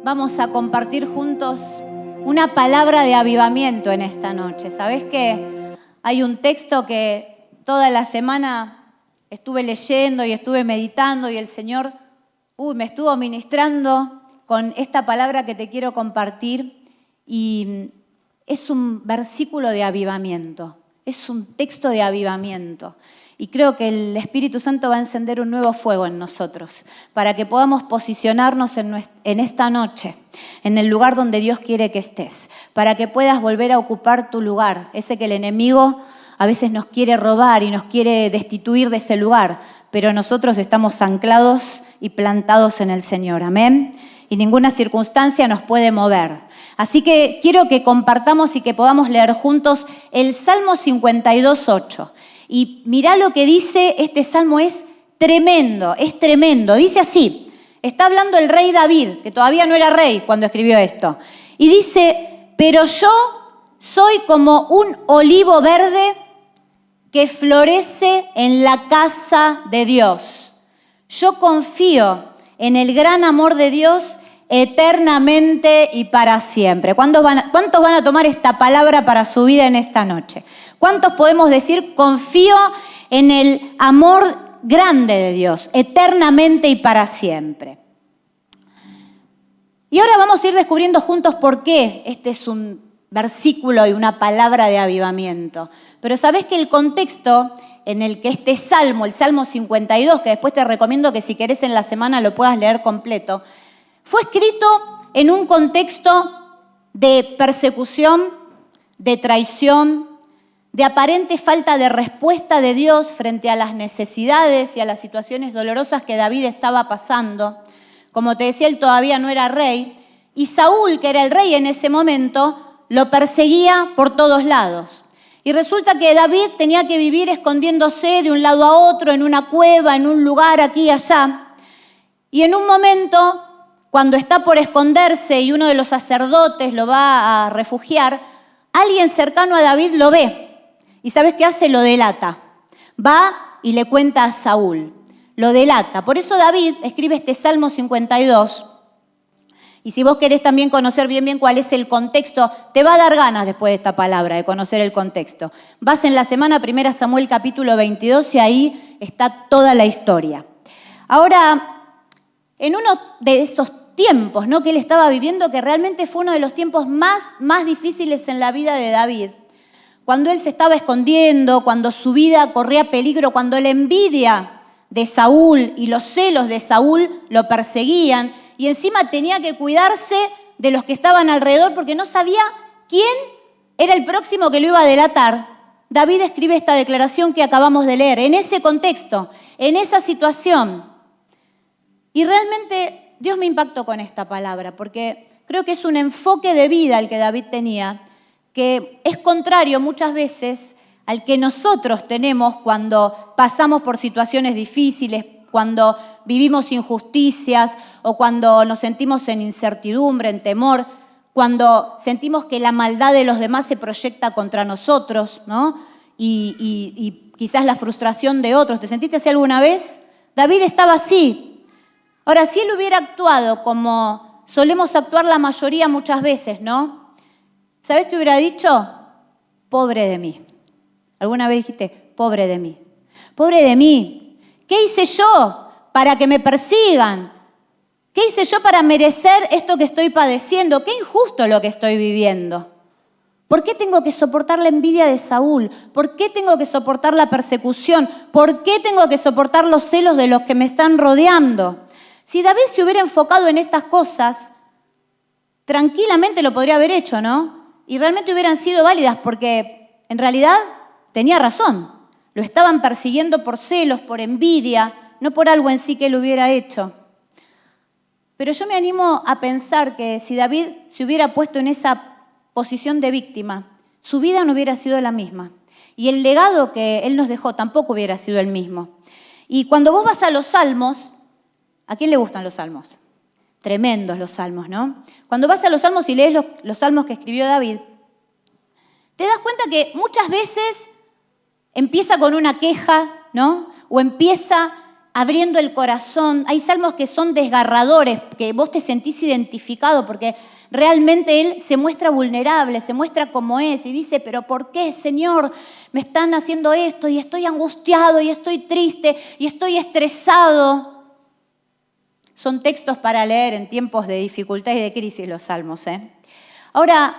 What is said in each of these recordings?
vamos a compartir juntos una palabra de avivamiento en esta noche. ¿Sabés que hay un texto que toda la semana estuve leyendo y estuve meditando y el Señor me estuvo ministrando con esta palabra que te quiero compartir? Y es un versículo de avivamiento, es un texto de avivamiento. Y creo que el Espíritu Santo va a encender un nuevo fuego en nosotros para que podamos posicionarnos en esta noche, en el lugar donde Dios quiere que estés, para que puedas volver a ocupar tu lugar, ese que el enemigo a veces nos quiere robar y nos quiere destituir de ese lugar, pero nosotros estamos anclados y plantados en el Señor, amén, y ninguna circunstancia nos puede mover. Así que quiero que compartamos y que podamos leer juntos el Salmo 52:8. Y mirá lo que dice este salmo, es tremendo, Dice así, está hablando el rey David, que todavía no era rey cuando escribió esto. Y dice, pero yo soy como un olivo verde que florece en la casa de Dios. Yo confío en el gran amor de Dios eternamente y para siempre. ¿Cuántos van a tomar esta palabra para su vida en esta noche? ¿Cuántos podemos decir, confío en el amor grande de Dios, eternamente y para siempre? Y ahora vamos a ir descubriendo juntos por qué este es un versículo y una palabra de avivamiento. Pero sabés que el contexto en el que este salmo, el Salmo 52, que después te recomiendo que si querés en la semana lo puedas leer completo, fue escrito en un contexto de persecución, de traición, de aparente falta de respuesta de Dios frente a las necesidades y a las situaciones dolorosas que David estaba pasando. Como te decía, él todavía no era rey, y Saúl, que era el rey en ese momento, lo perseguía por todos lados. Y resulta que David tenía que vivir escondiéndose de un lado a otro, en una cueva, en un lugar aquí y allá. Y en un momento, cuando está por esconderse y uno de los sacerdotes lo va a refugiar, alguien cercano a David lo ve. ¿Y sabes qué hace? Lo delata. Va y le cuenta a Saúl. Lo delata. Por eso David escribe este Salmo 52. Y si vos querés también conocer bien cuál es el contexto, te va a dar ganas después de esta palabra, de conocer el contexto. Vas en la semana 1 Samuel capítulo 22 y ahí está toda la historia. Ahora, en uno de esos tiempos, ¿no?, que él estaba viviendo, que realmente fue uno de los tiempos más difíciles en la vida de David, cuando él se estaba escondiendo, cuando su vida corría peligro, cuando la envidia de Saúl y los celos de Saúl lo perseguían y encima tenía que cuidarse de los que estaban alrededor porque no sabía quién era el próximo que lo iba a delatar, David escribe esta declaración que acabamos de leer, en ese contexto, en esa situación. Y realmente Dios me impactó con esta palabra porque creo que es un enfoque de vida el que David tenía, que es contrario muchas veces al que nosotros tenemos cuando pasamos por situaciones difíciles, cuando vivimos injusticias o cuando nos sentimos en incertidumbre, en temor, cuando sentimos que la maldad de los demás se proyecta contra nosotros, ¿no? Y quizás la frustración de otros. ¿Te sentiste así alguna vez? David estaba así. Ahora, si él hubiera actuado como solemos actuar la mayoría muchas veces, ¿no? ¿Sabés qué hubiera dicho? Pobre de mí. ¿Alguna vez dijiste, pobre de mí? Pobre de mí. ¿Qué hice yo para que me persigan? ¿Qué hice yo para merecer esto que estoy padeciendo? Qué injusto lo que estoy viviendo. ¿Por qué tengo que soportar la envidia de Saúl? ¿Por qué tengo que soportar la persecución? ¿Por qué tengo que soportar los celos de los que me están rodeando? Si David se hubiera enfocado en estas cosas, tranquilamente lo podría haber hecho, ¿no? Y realmente hubieran sido válidas porque en realidad tenía razón. Lo estaban persiguiendo por celos, por envidia, no por algo en sí que él hubiera hecho. Pero yo me animo a pensar que si David se hubiera puesto en esa posición de víctima, su vida no hubiera sido la misma. Y el legado que él nos dejó tampoco hubiera sido el mismo. Y cuando vos vas a los salmos, ¿a quién le gustan los salmos? Tremendos los salmos, ¿no? Cuando vas a los salmos y lees los salmos que escribió David, te das cuenta que muchas veces empieza con una queja, ¿no? O empieza abriendo el corazón. Hay salmos que son desgarradores, que vos te sentís identificado porque realmente él se muestra vulnerable, se muestra como es y dice, pero ¿por qué, Señor, me están haciendo esto? Y estoy angustiado, y estoy triste, y estoy estresado. Son textos para leer en tiempos de dificultad y de crisis los salmos, ¿eh? Ahora,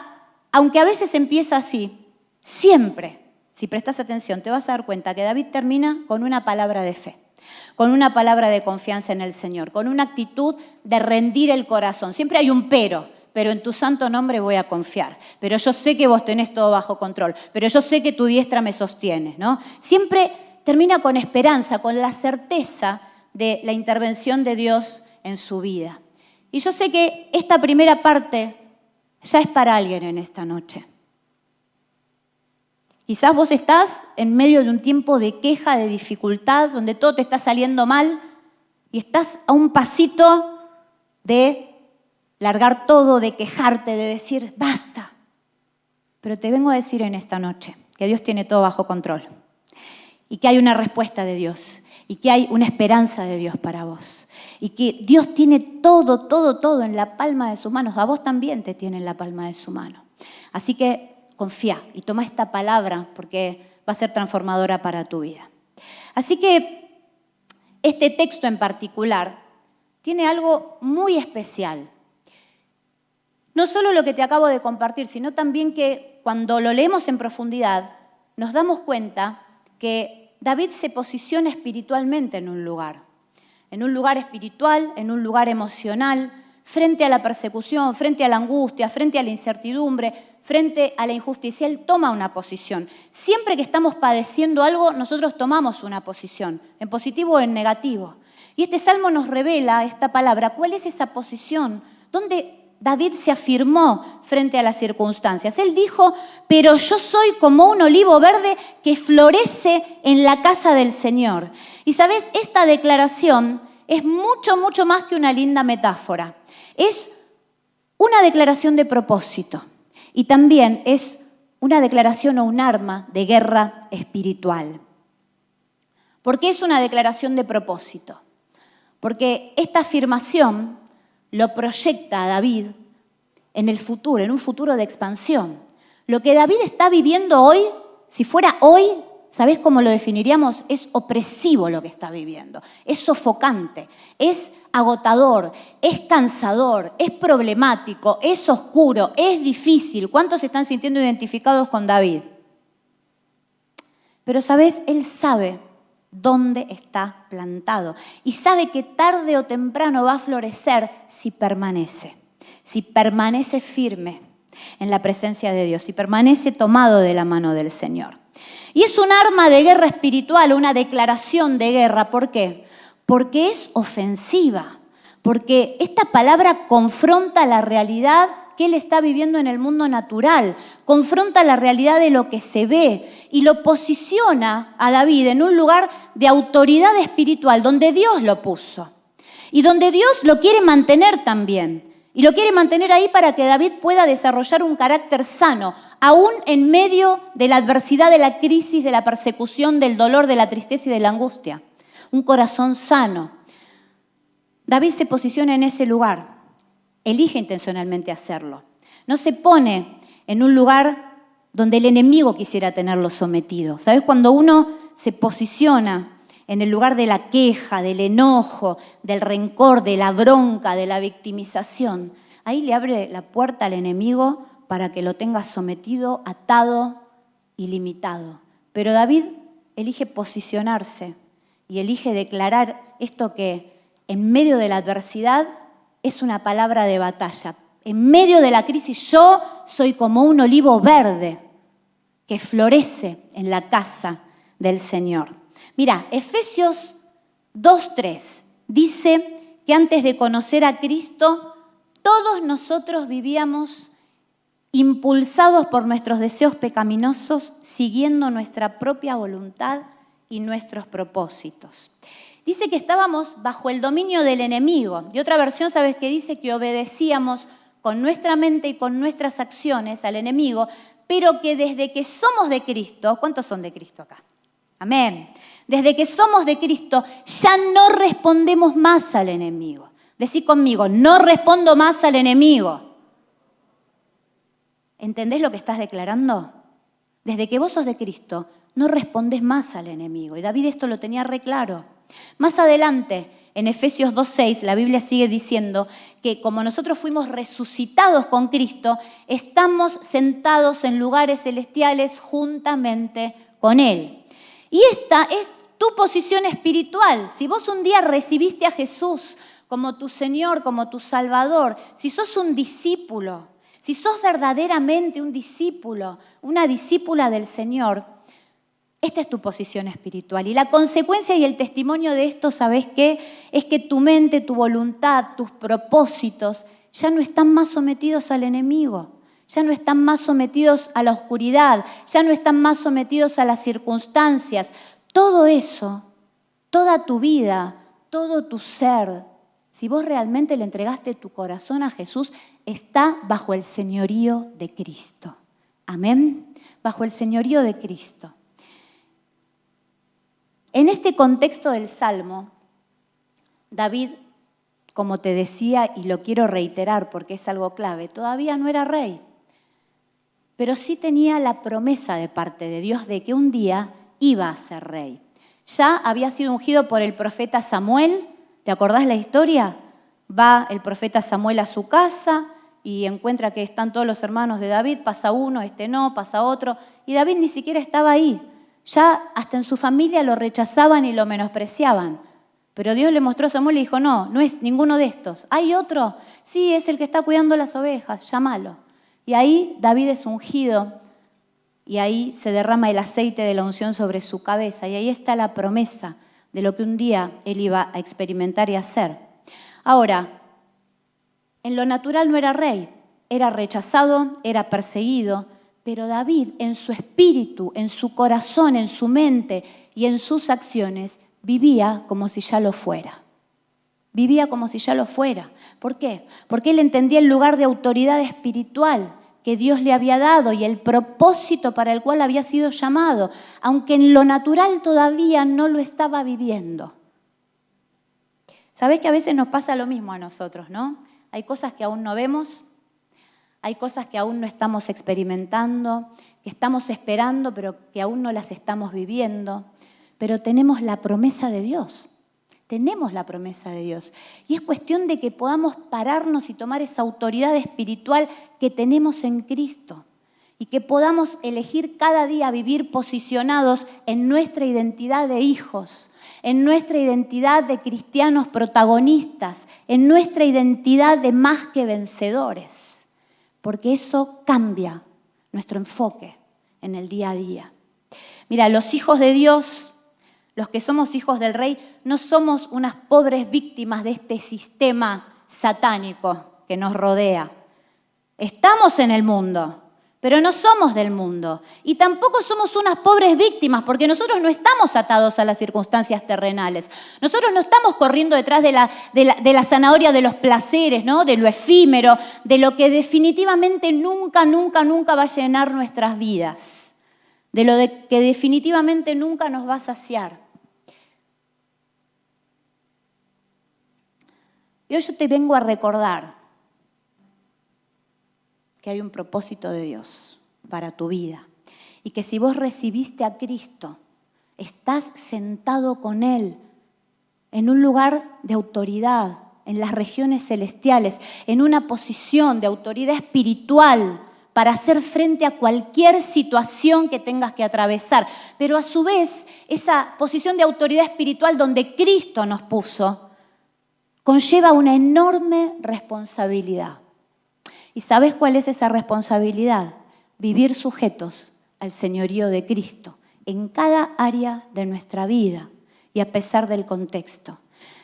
aunque a veces empieza así, siempre, si prestas atención, te vas a dar cuenta que David termina con una palabra de fe, con una palabra de confianza en el Señor, con una actitud de rendir el corazón. Siempre hay un pero en tu santo nombre voy a confiar. Pero yo sé que vos tenés todo bajo control, pero yo sé que tu diestra me sostiene, ¿no? Siempre termina con esperanza, con la certeza de la intervención de Dios en su vida. Y yo sé que esta primera parte ya es para alguien en esta noche. Quizás vos estás en medio de un tiempo de queja, de dificultad, donde todo te está saliendo mal y estás a un pasito de largar todo, de quejarte, de decir, basta. Pero te vengo a decir en esta noche que Dios tiene todo bajo control y que hay una respuesta de Dios y que hay una esperanza de Dios para vos y que Dios tiene todo en la palma de sus manos. A vos también te tiene en la palma de su mano. Así que confía y toma esta palabra porque va a ser transformadora para tu vida. Así que este texto en particular tiene algo muy especial. No solo lo que te acabo de compartir, sino también que cuando lo leemos en profundidad nos damos cuenta que David se posiciona espiritualmente en un lugar espiritual, en un lugar emocional, frente a la persecución, frente a la angustia, frente a la incertidumbre, frente a la injusticia. Él toma una posición. Siempre que estamos padeciendo algo, nosotros tomamos una posición, en positivo o en negativo. Y este salmo nos revela esta palabra. ¿Cuál es esa posición? ¿Dónde David se afirmó frente a las circunstancias? Él dijo, pero yo soy como un olivo verde que florece en la casa del Señor. Y sabes, esta declaración es mucho más que una linda metáfora. Es una declaración de propósito y también es una declaración o un arma de guerra espiritual. ¿Por qué es una declaración de propósito? Porque esta afirmación lo proyecta a David en el futuro, en un futuro de expansión. Lo que David está viviendo hoy, si fuera hoy, ¿sabés cómo lo definiríamos? Es opresivo lo que está viviendo, es sofocante, es agotador, es cansador, es problemático, es oscuro, es difícil. ¿Cuántos se están sintiendo identificados con David? Pero, ¿sabés? Él sabe dónde está plantado y sabe que tarde o temprano va a florecer si permanece firme en la presencia de Dios, si permanece tomado de la mano del Señor. Y es un arma de guerra espiritual, una declaración de guerra. ¿Por qué? Porque es ofensiva, porque esta palabra confronta la realidad que él está viviendo en el mundo natural, confronta la realidad de lo que se ve y lo posiciona a David en un lugar de autoridad espiritual donde Dios lo puso y donde Dios lo quiere mantener también. Y lo quiere mantener ahí para que David pueda desarrollar un carácter sano, aún en medio de la adversidad, de la crisis, de la persecución, del dolor, de la tristeza y de la angustia. Un corazón sano. David se posiciona en ese lugar, elige intencionalmente hacerlo. No se pone en un lugar donde el enemigo quisiera tenerlo sometido. ¿Sabes? Cuando uno se posiciona en el lugar de la queja, del enojo, del rencor, de la bronca, de la victimización, ahí le abre la puerta al enemigo para que lo tenga sometido, atado y limitado. Pero David elige posicionarse y elige declarar esto que en medio de la adversidad es una palabra de batalla. En medio de la crisis yo soy como un olivo verde que florece en la casa del Señor. Mira, Efesios 2:3 dice que antes de conocer a Cristo, todos nosotros vivíamos impulsados por nuestros deseos pecaminosos, siguiendo nuestra propia voluntad y nuestros propósitos. Dice que estábamos bajo el dominio del enemigo. Y otra versión, ¿sabes qué dice? Que obedecíamos con nuestra mente y con nuestras acciones al enemigo, pero que desde que somos de Cristo, ¿cuántos son de Cristo acá? Amén. Desde que somos de Cristo, ya no respondemos más al enemigo. Decí conmigo, no respondo más al enemigo. ¿Entendés lo que estás declarando? Desde que vos sos de Cristo, no respondés más al enemigo. Y David esto lo tenía re claro. Más adelante, en Efesios 2:6, la Biblia sigue diciendo que como nosotros fuimos resucitados con Cristo, estamos sentados en lugares celestiales juntamente con Él. Y esta es tu posición espiritual. Si vos un día recibiste a Jesús como tu Señor, como tu Salvador, si sos un discípulo, si sos verdaderamente un discípulo, una discípula del Señor, esta es tu posición espiritual. Y la consecuencia y el testimonio de esto, ¿sabés qué? Es que tu mente, tu voluntad, tus propósitos ya no están más sometidos al enemigo, ya no están más sometidos a la oscuridad, ya no están más sometidos a las circunstancias. Todo eso, toda tu vida, todo tu ser, si vos realmente le entregaste tu corazón a Jesús, está bajo el señorío de Cristo. Amén. Bajo el señorío de Cristo. En este contexto del Salmo, David, como te decía, y lo quiero reiterar porque es algo clave, todavía no era rey, pero sí tenía la promesa de parte de Dios de que un día iba a ser rey. Ya había sido ungido por el profeta Samuel. ¿Te acordás la historia? Va el profeta Samuel a su casa y encuentra que están todos los hermanos de David, pasa uno, este no, pasa otro, y David ni siquiera estaba ahí. Ya hasta en su familia lo rechazaban y lo menospreciaban. Pero Dios le mostró a Samuel y dijo, no es ninguno de estos. ¿Hay otro? Sí, es el que está cuidando las ovejas, llámalo. Y ahí David es ungido y ahí se derrama el aceite de la unción sobre su cabeza. Y ahí está la promesa de lo que un día él iba a experimentar y hacer. Ahora, en lo natural no era rey, era rechazado, era perseguido, pero David en su espíritu, en su corazón, en su mente y en sus acciones vivía como si ya lo fuera. Vivía como si ya lo fuera. ¿Por qué? Porque él entendía el lugar de autoridad espiritual que Dios le había dado y el propósito para el cual había sido llamado, aunque en lo natural todavía no lo estaba viviendo. ¿Sabés que a veces nos pasa lo mismo a nosotros, no? Hay cosas que aún no vemos, hay cosas que aún no estamos experimentando, que estamos esperando, pero que aún no las estamos viviendo. Pero tenemos la promesa de Dios. Tenemos la promesa de Dios. Y es cuestión de que podamos pararnos y tomar esa autoridad espiritual que tenemos en Cristo. Y que podamos elegir cada día vivir posicionados en nuestra identidad de hijos, en nuestra identidad de cristianos protagonistas, en nuestra identidad de más que vencedores. Porque eso cambia nuestro enfoque en el día a día. Mira, los hijos de Dios, los que somos hijos del Rey, no somos unas pobres víctimas de este sistema satánico que nos rodea. Estamos en el mundo, pero no somos del mundo. Y tampoco somos unas pobres víctimas, porque nosotros no estamos atados a las circunstancias terrenales. Nosotros no estamos corriendo detrás de la zanahoria de los placeres, ¿no? De lo efímero, de lo que definitivamente nunca va a llenar nuestras vidas. De lo que definitivamente nunca nos va a saciar. Y hoy yo te vengo a recordar que hay un propósito de Dios para tu vida y que si vos recibiste a Cristo, estás sentado con Él en un lugar de autoridad, en las regiones celestiales, en una posición de autoridad espiritual para hacer frente a cualquier situación que tengas que atravesar. Pero a su vez, esa posición de autoridad espiritual donde Cristo nos puso, conlleva una enorme responsabilidad. ¿Y sabes cuál es esa responsabilidad? Vivir sujetos al señorío de Cristo en cada área de nuestra vida y a pesar del contexto.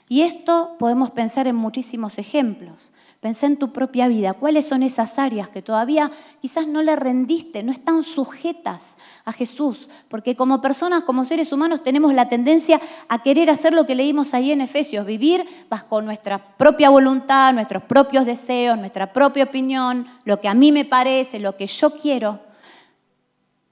Y esto podemos pensar en muchísimos ejemplos. Pensá en tu propia vida. ¿Cuáles son esas áreas que todavía quizás no le rendiste, no están sujetas a Jesús? Porque como personas, como seres humanos, tenemos la tendencia a querer hacer lo que leímos ahí en Efesios, vivir con nuestra propia voluntad, nuestros propios deseos, nuestra propia opinión, lo que a mí me parece, lo que yo quiero.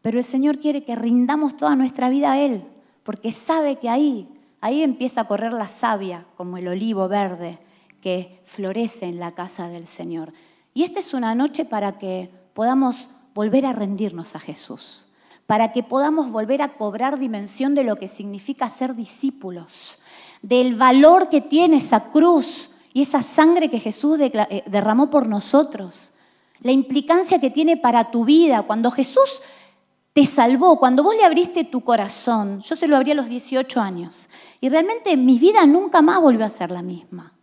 Pero el Señor quiere que rindamos toda nuestra vida a Él, porque sabe que ahí empieza a correr la savia, como el olivo verde que florece en la casa del Señor. Y esta es una noche para que podamos volver a rendirnos a Jesús, para que podamos volver a cobrar dimensión de lo que significa ser discípulos, del valor que tiene esa cruz y esa sangre que Jesús derramó por nosotros, la implicancia que tiene para tu vida. Cuando Jesús te salvó, cuando vos le abriste tu corazón, yo se lo abrí a los 18 años, y realmente mi vida nunca más volvió a ser la misma.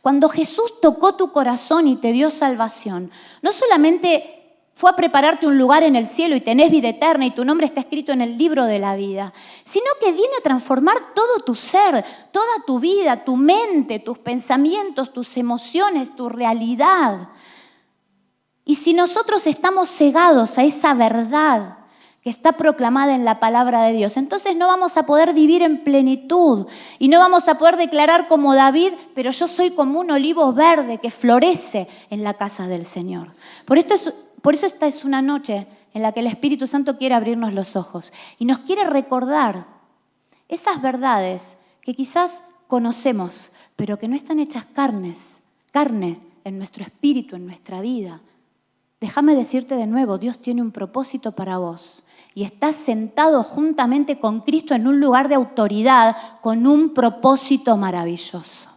Cuando Jesús tocó tu corazón y te dio salvación, no solamente fue a prepararte un lugar en el cielo y tenés vida eterna y tu nombre está escrito en el libro de la vida, sino que viene a transformar todo tu ser, toda tu vida, tu mente, tus pensamientos, tus emociones, tu realidad. Y si nosotros estamos cegados a esa verdad que está proclamada en la palabra de Dios, entonces no vamos a poder vivir en plenitud y no vamos a poder declarar como David, pero yo soy como un olivo verde que florece en la casa del Señor. Por eso esta es una noche en la que el Espíritu Santo quiere abrirnos los ojos y nos quiere recordar esas verdades que quizás conocemos, pero que no están hechas carne en nuestro espíritu, en nuestra vida. Déjame decirte de nuevo, Dios tiene un propósito para vos y estás sentado juntamente con Cristo en un lugar de autoridad con un propósito maravilloso.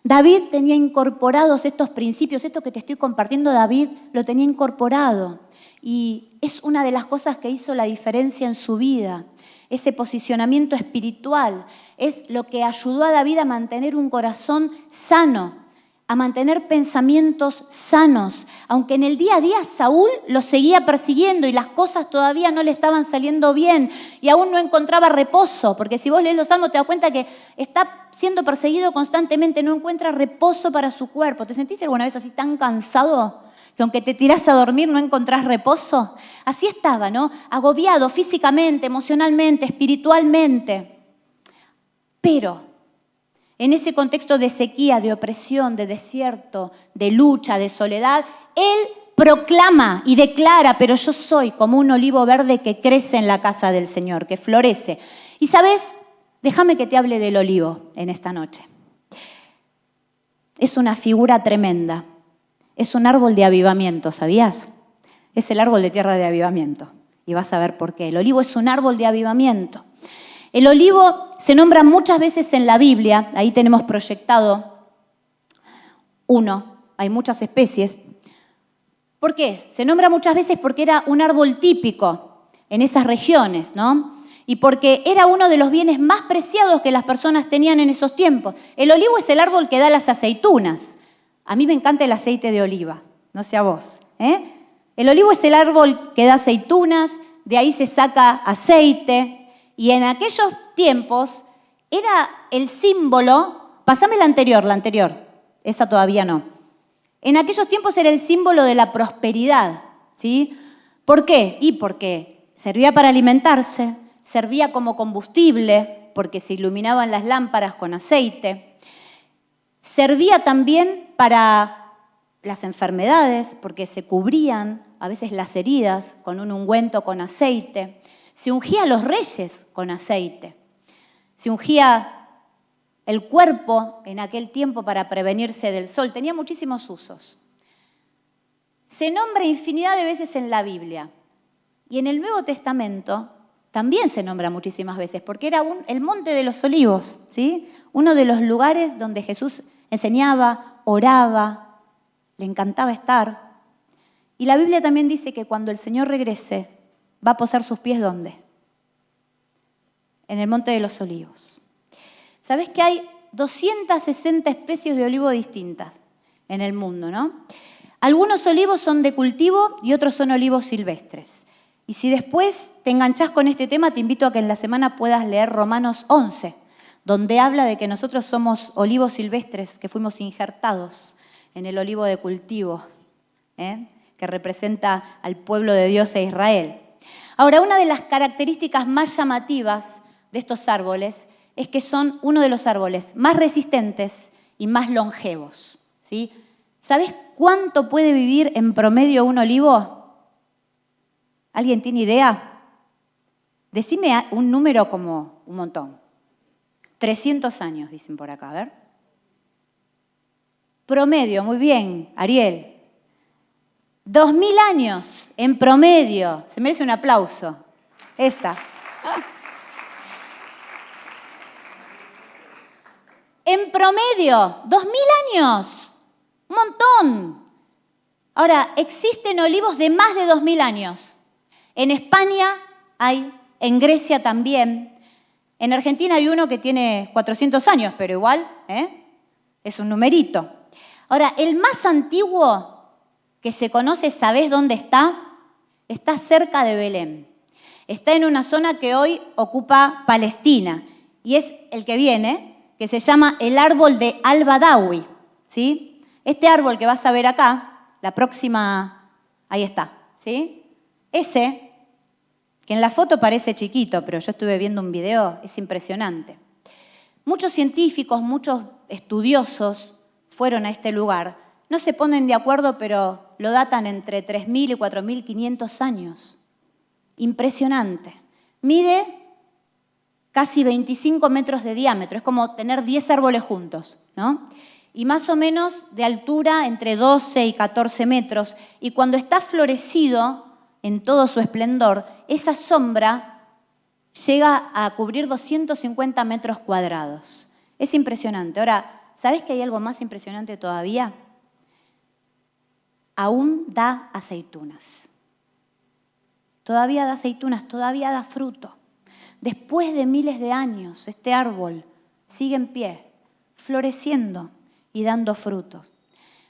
David tenía incorporados estos principios, esto que te estoy compartiendo, David lo tenía incorporado y es una de las cosas que hizo la diferencia en su vida. Ese posicionamiento espiritual es lo que ayudó a David a mantener un corazón sano, a mantener pensamientos sanos, aunque en el día a día Saúl lo seguía persiguiendo y las cosas todavía no le estaban saliendo bien y aún no encontraba reposo, porque si vos lees los Salmos te das cuenta que está siendo perseguido constantemente, no encuentra reposo para su cuerpo. ¿Te sentís alguna vez así tan cansado que aunque te tirás a dormir no encontrás reposo? Así estaba, ¿no? Agobiado físicamente, emocionalmente, espiritualmente. Pero en ese contexto de sequía, de opresión, de desierto, de lucha, de soledad, él proclama y declara, pero yo soy como un olivo verde que crece en la casa del Señor, que florece. Y ¿sabes? Déjame que te hable del olivo en esta noche. Es una figura tremenda. Es un árbol de avivamiento, ¿sabías? Es el árbol de tierra de avivamiento. Y vas a ver por qué. El olivo es un árbol de avivamiento. El olivo se nombra muchas veces en la Biblia, ahí tenemos proyectado uno, hay muchas especies. ¿Por qué? Se nombra muchas veces porque era un árbol típico en esas regiones, ¿no? Y porque era uno de los bienes más preciados que las personas tenían en esos tiempos. El olivo es el árbol que da las aceitunas. A mí me encanta el aceite de oliva, no sé a vos, ¿eh? El olivo es el árbol que da aceitunas, de ahí se saca aceite. Y en aquellos tiempos era el símbolo, pasame la anterior, esa todavía no. En aquellos tiempos era el símbolo de la prosperidad, ¿sí? ¿Por qué? Y porque servía para alimentarse, servía como combustible, porque se iluminaban las lámparas con aceite, servía también para las enfermedades, porque se cubrían a veces las heridas con un ungüento con aceite. Se ungía a los reyes con aceite. Se ungía el cuerpo en aquel tiempo para prevenirse del sol. Tenía muchísimos usos. Se nombra infinidad de veces en la Biblia. Y en el Nuevo Testamento también se nombra muchísimas veces, porque era el Monte de los Olivos, ¿sí? Uno de los lugares donde Jesús enseñaba, oraba, le encantaba estar. Y la Biblia también dice que cuando el Señor regrese, va a posar sus pies, ¿dónde? En el Monte de los Olivos. ¿Sabés que hay 260 especies de olivo distintas en el mundo, ¿no? Algunos olivos son de cultivo y otros son olivos silvestres. Y si después te enganchás con este tema, te invito a que en la semana puedas leer Romanos 11, donde habla de que nosotros somos olivos silvestres, que fuimos injertados en el olivo de cultivo, que representa al pueblo de Dios e Israel. Ahora, una de las características más llamativas de estos árboles es que son uno de los árboles más resistentes y más longevos, ¿sí? ¿Sabes cuánto puede vivir en promedio un olivo? ¿Alguien tiene idea? Decime un número como un montón. 300 años, dicen por acá, a ver. Promedio, muy bien, Ariel. 2000 años en promedio. Se merece un aplauso. Esa. En promedio, 2000 años. Un montón. Ahora, existen olivos de más de 2000 años. En España hay, en Grecia también. En Argentina hay uno que tiene 400 años, pero igual, es un numerito. Ahora, el más antiguo que se conoce, ¿sabés dónde está? Está cerca de Belén. Está en una zona que hoy ocupa Palestina y es el que viene, que se llama el árbol de al-Badawi, ¿sí? Este árbol que vas a ver acá, la próxima, ahí está, ¿sí? Ese, que en la foto parece chiquito, pero yo estuve viendo un video, es impresionante. Muchos científicos, muchos estudiosos fueron a este lugar. No se ponen de acuerdo, pero lo datan entre 3.000 y 4.500 años. Impresionante. Mide casi 25 metros de diámetro, es como tener 10 árboles juntos, ¿no? Y más o menos de altura entre 12 y 14 metros. Y cuando está florecido en todo su esplendor, esa sombra llega a cubrir 250 metros cuadrados. Es impresionante. Ahora, ¿sabés que hay algo más impresionante todavía? Aún da aceitunas. Todavía da aceitunas, todavía da fruto. Después de miles de años, este árbol sigue en pie, floreciendo y dando frutos.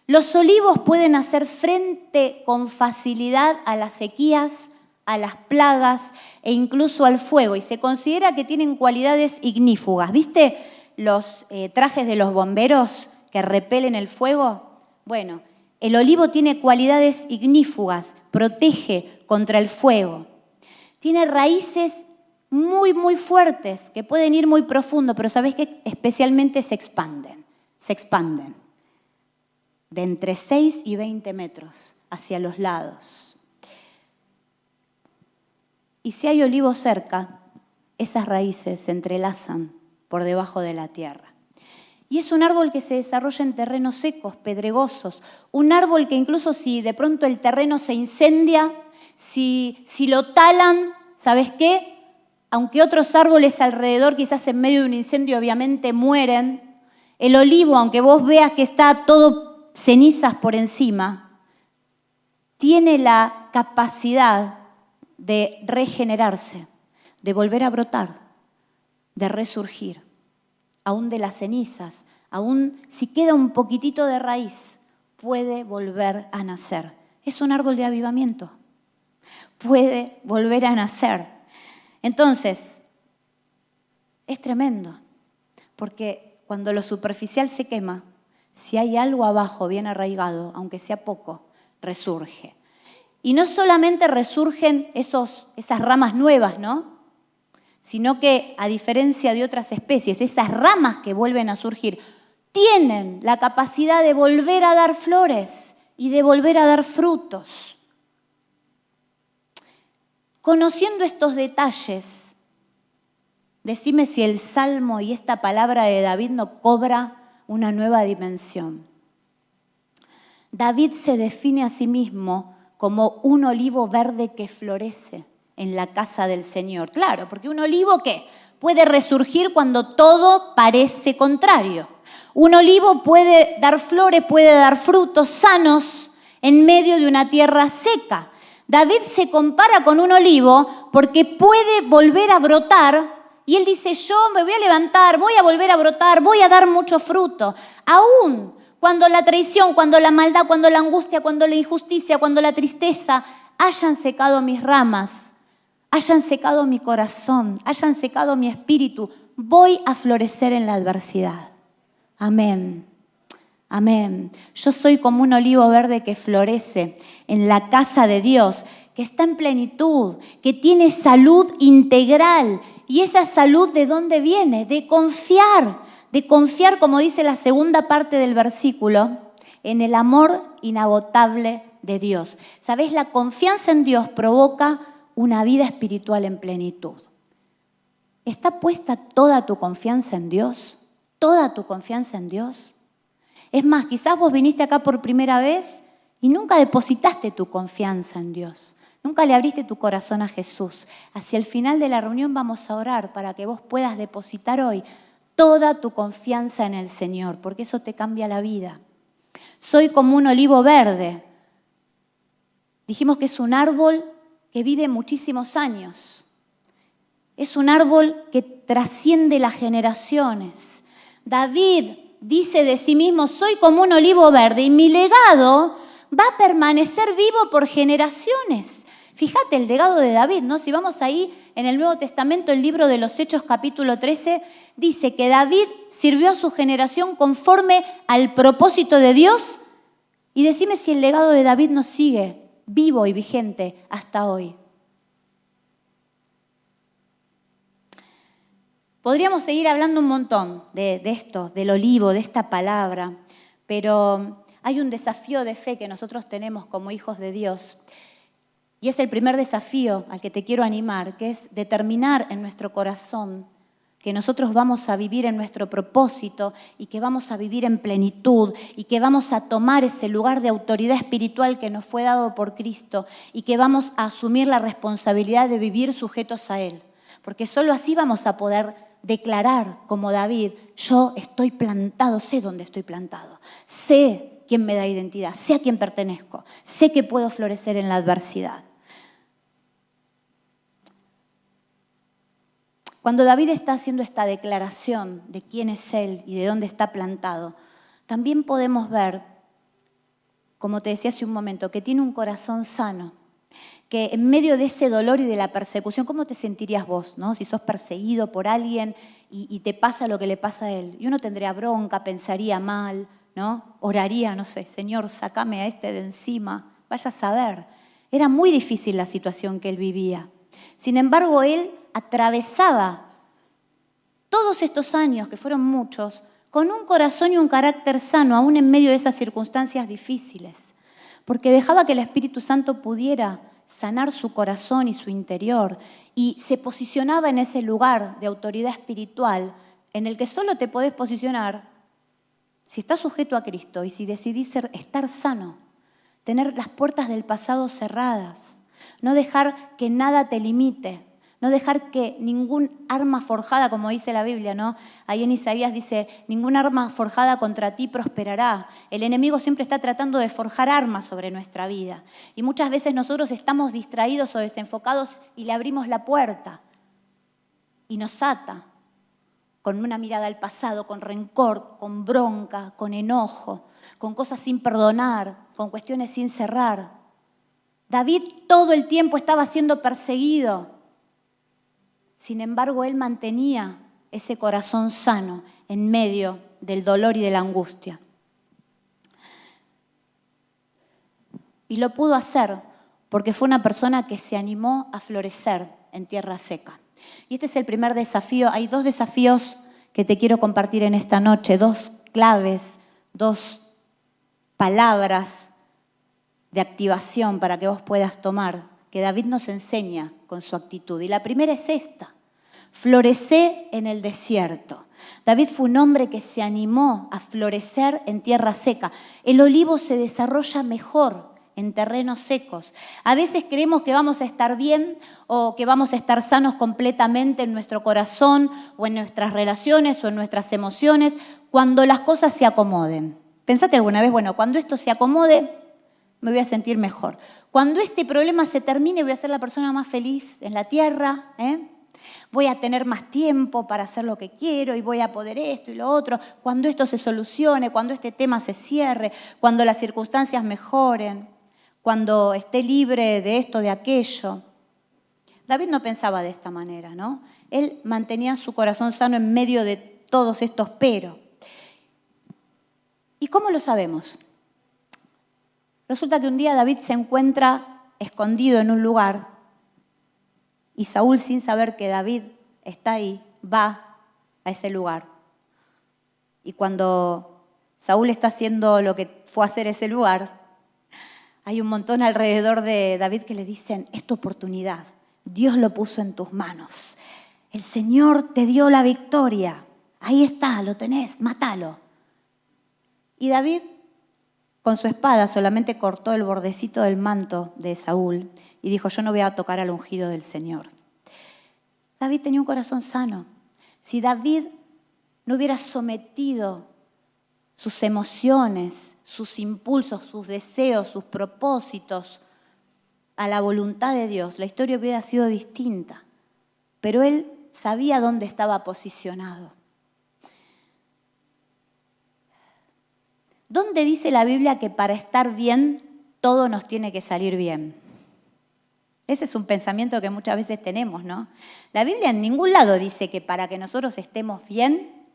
Los olivos pueden hacer frente con facilidad a las sequías, a las plagas e incluso al fuego. Y se considera que tienen cualidades ignífugas. ¿Viste los trajes de los bomberos que repelen el fuego? Bueno, el olivo tiene cualidades ignífugas, protege contra el fuego. Tiene raíces muy, muy fuertes que pueden ir muy profundo, pero ¿sabés qué? Especialmente se expanden. De entre 6 y 20 metros hacia los lados. Y si hay olivo cerca, esas raíces se entrelazan por debajo de la tierra. Y es un árbol que se desarrolla en terrenos secos, pedregosos. Un árbol que incluso si de pronto el terreno se incendia, si lo talan, ¿sabes qué? Aunque otros árboles alrededor, quizás en medio de un incendio, obviamente mueren, el olivo, aunque vos veas que está todo cenizas por encima, tiene la capacidad de regenerarse, de volver a brotar, de resurgir, aún de las cenizas, aún si queda un poquitito de raíz, puede volver a nacer. Es un árbol de avivamiento, puede volver a nacer. Entonces, es tremendo, porque cuando lo superficial se quema, si hay algo abajo bien arraigado, aunque sea poco, resurge. Y no solamente resurgen esas ramas nuevas, ¿no? Sino que, a diferencia de otras especies, esas ramas que vuelven a surgir tienen la capacidad de volver a dar flores y de volver a dar frutos. Conociendo estos detalles, decime si el Salmo y esta palabra de David no cobra una nueva dimensión. David se define a sí mismo como un olivo verde que florece en la casa del Señor. Claro, porque un olivo, ¿qué? Puede resurgir cuando todo parece contrario. Un olivo puede dar flores, puede dar frutos sanos en medio de una tierra seca. David se compara con un olivo porque puede volver a brotar y él dice, yo me voy a levantar, voy a volver a brotar, voy a dar mucho fruto. Aún cuando la traición, cuando la maldad, cuando la angustia, cuando la injusticia, cuando la tristeza hayan secado mis ramas, hayan secado mi corazón, hayan secado mi espíritu, voy a florecer en la adversidad. Amén. Amén. Yo soy como un olivo verde que florece en la casa de Dios, que está en plenitud, que tiene salud integral. ¿Y esa salud de dónde viene? De confiar, como dice la segunda parte del versículo, en el amor inagotable de Dios. ¿Sabés? La confianza en Dios provoca una vida espiritual en plenitud. ¿Está puesta toda tu confianza en Dios? ¿Toda tu confianza en Dios? Es más, quizás vos viniste acá por primera vez y nunca depositaste tu confianza en Dios. Nunca le abriste tu corazón a Jesús. Hacia el final de la reunión vamos a orar para que vos puedas depositar hoy toda tu confianza en el Señor, porque eso te cambia la vida. Soy como un olivo verde. Dijimos que es un árbol que vive muchísimos años. Es un árbol que trasciende las generaciones. David dice de sí mismo, soy como un olivo verde y mi legado va a permanecer vivo por generaciones. Fíjate el legado de David, ¿no? Si vamos ahí en el Nuevo Testamento, el libro de los Hechos capítulo 13, dice que David sirvió a su generación conforme al propósito de Dios. Y decime si el legado de David nos sigue vivo y vigente hasta hoy. Podríamos seguir hablando un montón de esto, del olivo, de esta palabra, pero hay un desafío de fe que nosotros tenemos como hijos de Dios. Y es el primer desafío al que te quiero animar, que es determinar en nuestro corazón que nosotros vamos a vivir en nuestro propósito y que vamos a vivir en plenitud y que vamos a tomar ese lugar de autoridad espiritual que nos fue dado por Cristo y que vamos a asumir la responsabilidad de vivir sujetos a Él. Porque solo así vamos a poder declarar como David, yo estoy plantado, sé dónde estoy plantado, sé quién me da identidad, sé a quién pertenezco, sé que puedo florecer en la adversidad. Cuando David está haciendo esta declaración de quién es él y de dónde está plantado, también podemos ver, como te decía hace un momento, que tiene un corazón sano, que en medio de ese dolor y de la persecución, ¿cómo te sentirías vos, no? Si sos perseguido por alguien y te pasa lo que le pasa a él. Y uno tendría bronca, pensaría mal, ¿no? Oraría, no sé, Señor, sácame a este de encima. Vaya a saber. Era muy difícil la situación que él vivía. Sin embargo, él atravesaba todos estos años, que fueron muchos, con un corazón y un carácter sano, aún en medio de esas circunstancias difíciles, porque dejaba que el Espíritu Santo pudiera sanar su corazón y su interior, y se posicionaba en ese lugar de autoridad espiritual en el que solo te podés posicionar si estás sujeto a Cristo y si decidís estar sano, tener las puertas del pasado cerradas, no dejar que nada te limite, no dejar que ningún arma forjada, como dice la Biblia, ¿no? Ahí en Isaías dice, ningún arma forjada contra ti prosperará. El enemigo siempre está tratando de forjar armas sobre nuestra vida. Y muchas veces nosotros estamos distraídos o desenfocados y le abrimos la puerta. Y nos ata con una mirada al pasado, con rencor, con bronca, con enojo, con cosas sin perdonar, con cuestiones sin cerrar. David todo el tiempo estaba siendo perseguido. Sin embargo, él mantenía ese corazón sano en medio del dolor y de la angustia. Y lo pudo hacer porque fue una persona que se animó a florecer en tierra seca. Y este es el primer desafío. Hay dos desafíos que te quiero compartir en esta noche, dos claves, dos palabras de activación para que vos puedas tomar, que David nos enseña con su actitud. Y la primera es esta: florecé en el desierto. David fue un hombre que se animó a florecer en tierra seca. El olivo se desarrolla mejor en terrenos secos. A veces creemos que vamos a estar bien o que vamos a estar sanos completamente en nuestro corazón o en nuestras relaciones o en nuestras emociones cuando las cosas se acomoden. Pensate alguna vez, bueno, cuando esto se acomode, me voy a sentir mejor. Cuando este problema se termine, voy a ser la persona más feliz en la tierra, Voy a tener más tiempo para hacer lo que quiero y voy a poder esto y lo otro. Cuando esto se solucione, cuando este tema se cierre, cuando las circunstancias mejoren, cuando esté libre de esto, de aquello. David no pensaba de esta manera, ¿no? Él mantenía su corazón sano en medio de todos estos pero. ¿Y cómo lo sabemos? Resulta que un día David se encuentra escondido en un lugar y Saúl, sin saber que David está ahí, va a ese lugar. Y cuando Saúl está haciendo lo que fue a hacer ese lugar, hay un montón alrededor de David que le dicen, es tu oportunidad, Dios lo puso en tus manos. El Señor te dio la victoria. Ahí está, lo tenés, mátalo. Y David, con su espada, solamente cortó el bordecito del manto de Saúl y dijo, yo no voy a tocar al ungido del Señor. David tenía un corazón sano. Si David no hubiera sometido sus emociones, sus impulsos, sus deseos, sus propósitos a la voluntad de Dios, la historia hubiera sido distinta. Pero él sabía dónde estaba posicionado. ¿Dónde dice la Biblia que para estar bien todo nos tiene que salir bien? Ese es un pensamiento que muchas veces tenemos, ¿no? La Biblia en ningún lado dice que para que nosotros estemos bien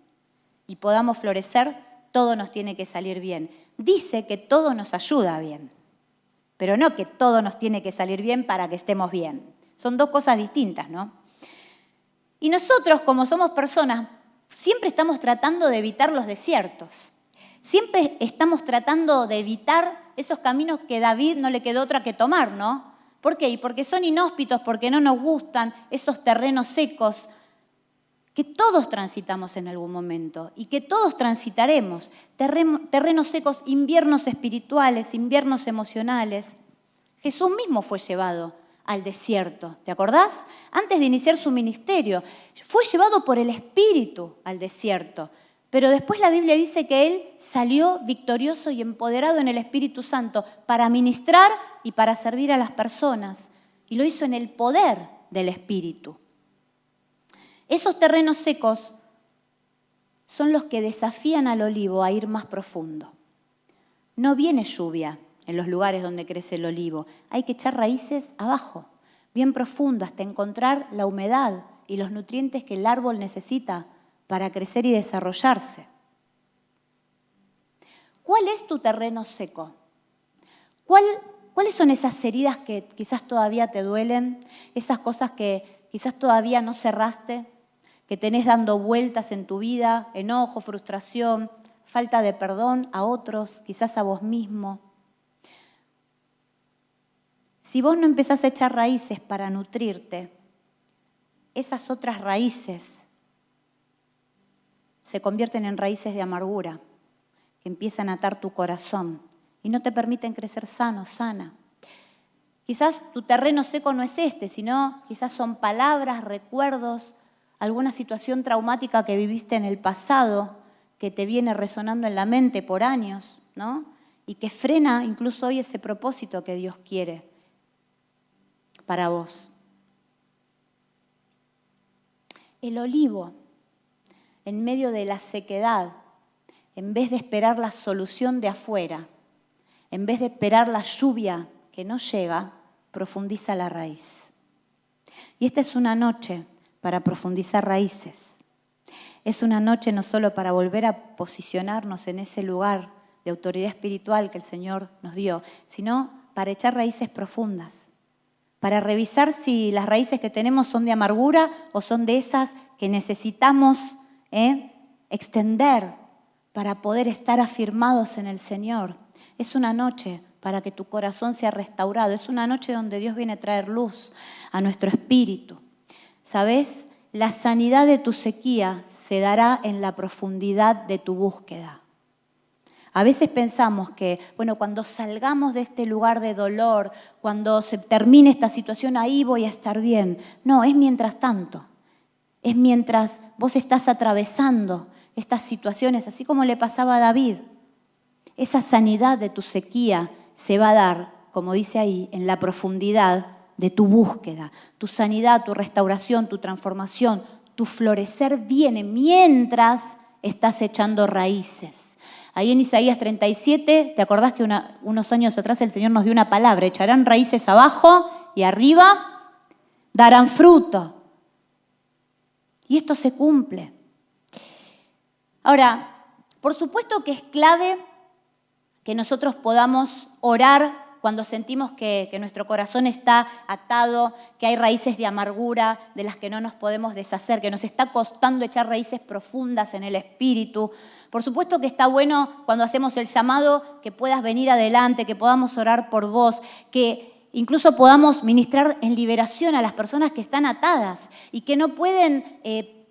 y podamos florecer, todo nos tiene que salir bien. Dice que todo nos ayuda bien, pero no que todo nos tiene que salir bien para que estemos bien. Son dos cosas distintas, ¿no? Y nosotros, como somos personas, siempre estamos tratando de evitar los desiertos. Siempre estamos tratando de evitar esos caminos que a David no le quedó otra que tomar, ¿no? ¿Por qué? Y porque son inhóspitos, porque no nos gustan esos terrenos secos que todos transitamos en algún momento y que todos transitaremos. Terrenos secos, inviernos espirituales, inviernos emocionales. Jesús mismo fue llevado al desierto, ¿te acordás? Antes de iniciar su ministerio, fue llevado por el Espíritu al desierto. Pero después la Biblia dice que Él salió victorioso y empoderado en el Espíritu Santo para ministrar y para servir a las personas. Y lo hizo en el poder del Espíritu. Esos terrenos secos son los que desafían al olivo a ir más profundo. No viene lluvia en los lugares donde crece el olivo. Hay que echar raíces abajo, bien profundo, hasta encontrar la humedad y los nutrientes que el árbol necesita para crecer y desarrollarse. ¿Cuál es tu terreno seco? ¿Cuáles son esas heridas que quizás todavía te duelen? Esas cosas que quizás todavía no cerraste, que tenés dando vueltas en tu vida, enojo, frustración, falta de perdón a otros, quizás a vos mismo. Si vos no empezás a echar raíces para nutrirte, esas otras raíces se convierten en raíces de amargura, que empiezan a atar tu corazón y no te permiten crecer sano, sana. Quizás tu terreno seco no es este, sino quizás son palabras, recuerdos, alguna situación traumática que viviste en el pasado, que te viene resonando en la mente por años, ¿no? Y que frena incluso hoy ese propósito que Dios quiere para vos. El olivo, en medio de la sequedad, en vez de esperar la solución de afuera, en vez de esperar la lluvia que no llega, profundiza la raíz. Y esta es una noche para profundizar raíces. Es una noche no solo para volver a posicionarnos en ese lugar de autoridad espiritual que el Señor nos dio, sino para echar raíces profundas, para revisar si las raíces que tenemos son de amargura o son de esas que necesitamos extender para poder estar afirmados en el Señor. Es una noche para que tu corazón sea restaurado. Es una noche donde Dios viene a traer luz a nuestro espíritu. ¿Sabes? La sanidad de tu sequía se dará en la profundidad de tu búsqueda. A veces pensamos que, cuando salgamos de este lugar de dolor, cuando se termine esta situación, ahí voy a estar bien. No, es mientras tanto. Es mientras vos estás atravesando estas situaciones, así como le pasaba a David. Esa sanidad de tu sequía se va a dar, como dice ahí, en la profundidad de tu búsqueda. Tu sanidad, tu restauración, tu transformación, tu florecer viene mientras estás echando raíces. Ahí en Isaías 37, ¿te acordás que unos años atrás el Señor nos dio una palabra? Echarán raíces abajo y arriba darán fruto. Y esto se cumple. Ahora, por supuesto que es clave que nosotros podamos orar cuando sentimos que nuestro corazón está atado, que hay raíces de amargura de las que no nos podemos deshacer, que nos está costando echar raíces profundas en el espíritu. Por supuesto que está bueno cuando hacemos el llamado que puedas venir adelante, que podamos orar por vos, que incluso podamos ministrar en liberación a las personas que están atadas y que no pueden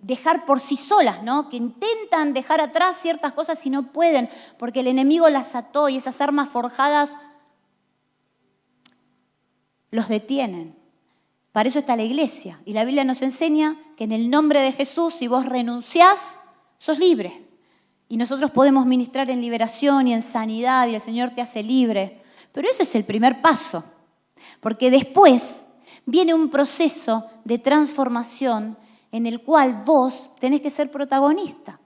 dejar por sí solas, ¿no? Que intentan dejar atrás ciertas cosas y no pueden, porque el enemigo las ató y esas armas forjadas los detienen. Para eso está la iglesia. Y la Biblia nos enseña que en el nombre de Jesús, si vos renunciás, sos libre. Y nosotros podemos ministrar en liberación y en sanidad y el Señor te hace libre. Pero ese es el primer paso. Porque después viene un proceso de transformación en el cual vos tenés que ser protagonista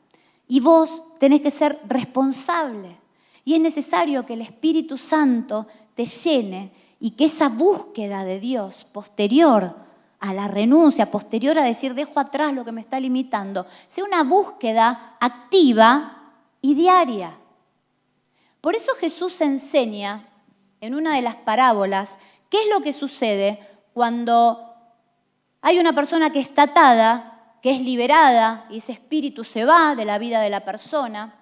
y vos tenés que ser responsable. Y es necesario que el Espíritu Santo te llene y que esa búsqueda de Dios posterior a la renuncia, posterior a decir dejo atrás lo que me está limitando, sea una búsqueda activa y diaria. Por eso Jesús enseña en una de las parábolas qué es lo que sucede cuando hay una persona que está atada, que es liberada y ese espíritu se va de la vida de la persona.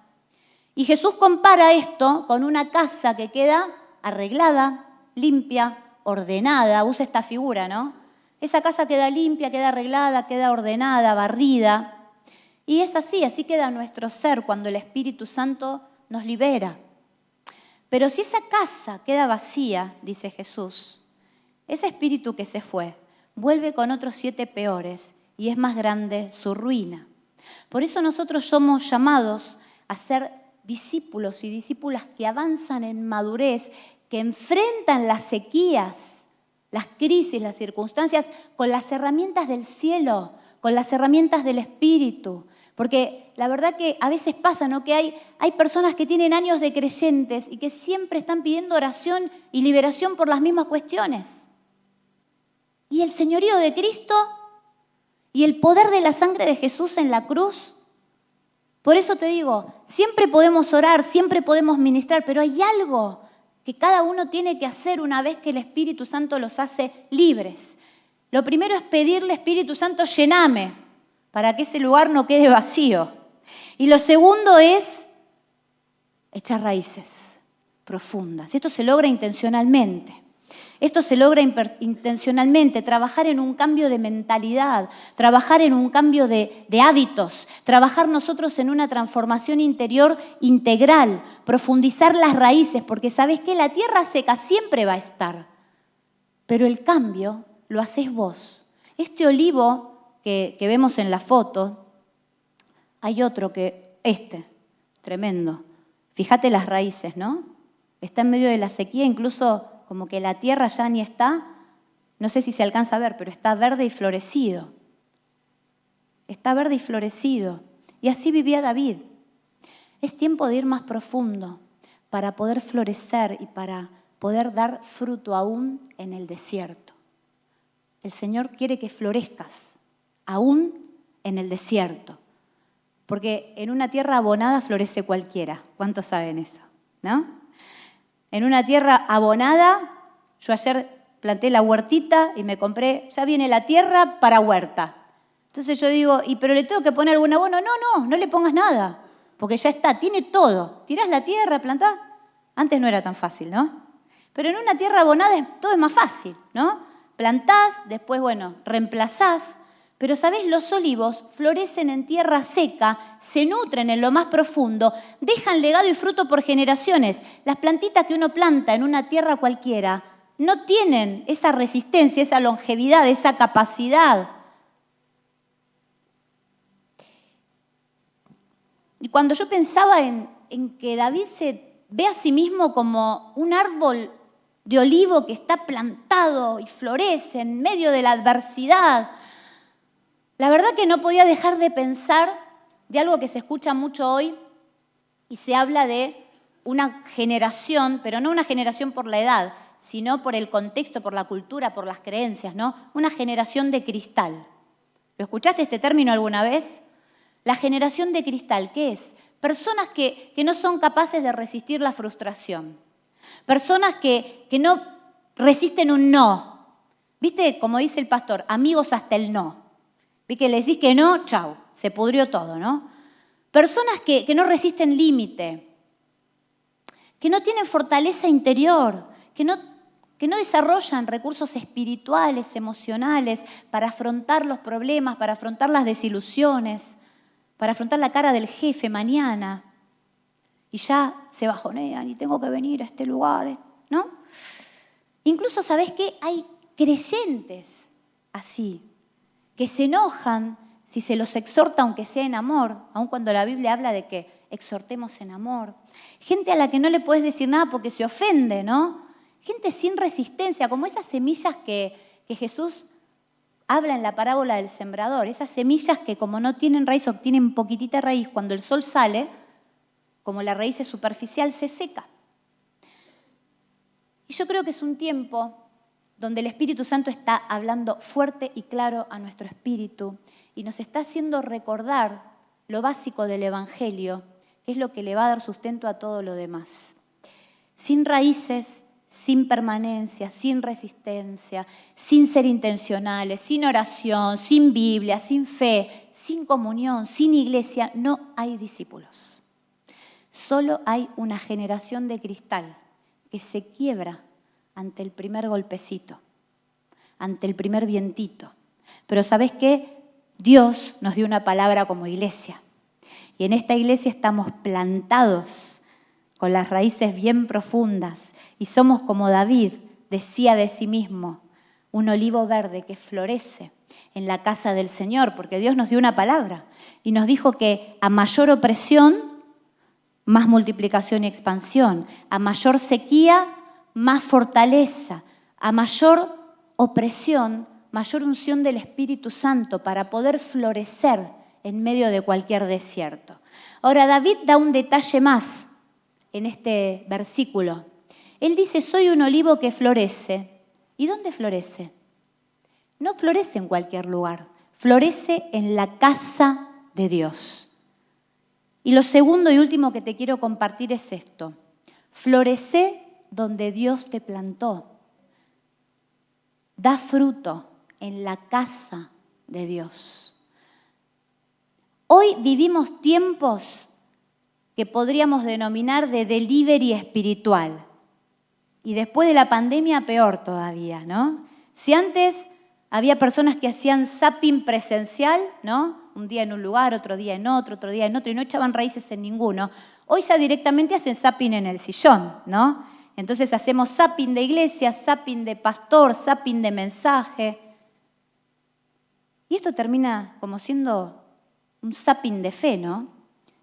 Y Jesús compara esto con una casa que queda arreglada, limpia, ordenada. Usa esta figura, ¿no? Esa casa queda limpia, queda arreglada, queda ordenada, barrida. Y es así queda nuestro ser cuando el Espíritu Santo nos libera. Pero si esa casa queda vacía, dice Jesús, ese espíritu que se fue vuelve con otros 7 peores y es más grande su ruina. Por eso nosotros somos llamados a ser discípulos y discípulas que avanzan en madurez, que enfrentan las sequías, las crisis, las circunstancias con las herramientas del cielo, con las herramientas del Espíritu. Porque la verdad que a veces pasa, ¿no? Que hay personas que tienen años de creyentes y que siempre están pidiendo oración y liberación por las mismas cuestiones. Y el señorío de Cristo y el poder de la sangre de Jesús en la cruz. Por eso te digo, siempre podemos orar, siempre podemos ministrar, pero hay algo que cada uno tiene que hacer una vez que el Espíritu Santo los hace libres. Lo primero es pedirle, Espíritu Santo, llename, para que ese lugar no quede vacío. Y lo segundo es echar raíces profundas. Esto se logra intencionalmente. Esto se logra intencionalmente, trabajar en un cambio de mentalidad, trabajar en un cambio de hábitos, trabajar nosotros en una transformación interior integral, profundizar las raíces, porque sabés que la tierra seca siempre va a estar, pero el cambio lo haces vos. Este olivo que vemos en la foto, hay otro tremendo. Fíjate las raíces, ¿no? Está en medio de la sequía, incluso como que la tierra ya ni está, no sé si se alcanza a ver, pero está verde y florecido. Está verde y florecido. Y así vivía David. Es tiempo de ir más profundo para poder florecer y para poder dar fruto aún en el desierto. El Señor quiere que florezcas, aún en el desierto. Porque en una tierra abonada florece cualquiera. ¿Cuántos saben eso? ¿No? En una tierra abonada, yo ayer planté la huertita y me compré, ya viene la tierra para huerta. Entonces yo digo, pero le tengo que poner algún abono. No le pongas nada, porque ya está, tiene todo. Tirás la tierra, plantás. Antes no era tan fácil, ¿no? Pero en una tierra abonada todo es más fácil, ¿no? Plantás, después, reemplazás. Pero, ¿sabés? Los olivos florecen en tierra seca, se nutren en lo más profundo, dejan legado y fruto por generaciones. Las plantitas que uno planta en una tierra cualquiera no tienen esa resistencia, esa longevidad, esa capacidad. Y cuando yo pensaba en que David se ve a sí mismo como un árbol de olivo que está plantado y florece en medio de la adversidad, la verdad que no podía dejar de pensar de algo que se escucha mucho hoy y se habla de una generación, pero no una generación por la edad, sino por el contexto, por la cultura, por las creencias, ¿no? Una generación de cristal. ¿Lo escuchaste este término alguna vez? La generación de cristal, ¿qué es? Personas que no son capaces de resistir la frustración. Personas que no resisten un no. ¿Viste? Como dice el pastor, amigos hasta el no. ¿Vi que le decís que no? Chau, se pudrió todo, ¿no? Personas que no resisten límite, que no tienen fortaleza interior, que no que no desarrollan recursos espirituales, emocionales, para afrontar los problemas, para afrontar las desilusiones, para afrontar la cara del jefe mañana. Y ya se bajonean y tengo que venir a este lugar, ¿no? Incluso, ¿sabés qué? Hay creyentes así, que se enojan si se los exhorta aunque sea en amor, aun cuando la Biblia habla de que exhortemos en amor. Gente a la que no le puedes decir nada porque se ofende, ¿no? Gente sin resistencia, como esas semillas que Jesús habla en la parábola del sembrador, esas semillas que como no tienen raíz o tienen poquitita raíz, cuando el sol sale, como la raíz es superficial, se seca. Y yo creo que es un tiempo donde el Espíritu Santo está hablando fuerte y claro a nuestro espíritu y nos está haciendo recordar lo básico del Evangelio, que es lo que le va a dar sustento a todo lo demás. Sin raíces, sin permanencia, sin resistencia, sin ser intencionales, sin oración, sin Biblia, sin fe, sin comunión, sin iglesia, no hay discípulos. Solo hay una generación de cristal que se quiebra ante el primer golpecito, ante el primer vientito. Pero ¿sabés qué? Dios nos dio una palabra como iglesia. Y en esta iglesia estamos plantados con las raíces bien profundas y somos como David decía de sí mismo, un olivo verde que florece en la casa del Señor, porque Dios nos dio una palabra y nos dijo que a mayor opresión, más multiplicación y expansión, a mayor sequía, más fortaleza, a mayor opresión, mayor unción del Espíritu Santo para poder florecer en medio de cualquier desierto. Ahora, David da un detalle más en este versículo. Él dice, soy un olivo que florece. ¿Y dónde florece? No florece en cualquier lugar, florece en la casa de Dios. Y lo segundo y último que te quiero compartir es esto. Florece donde Dios te plantó. Da fruto en la casa de Dios. Hoy vivimos tiempos que podríamos denominar de delivery espiritual. Y después de la pandemia, peor todavía, ¿no? Si antes había personas que hacían zapping presencial, ¿no? Un día en un lugar, otro día en otro, otro día en otro, y no echaban raíces en ninguno. Hoy ya directamente hacen zapping en el sillón, ¿no? Entonces hacemos zapping de iglesia, zapping de pastor, zapping de mensaje. Y esto termina como siendo un zapping de fe, ¿no?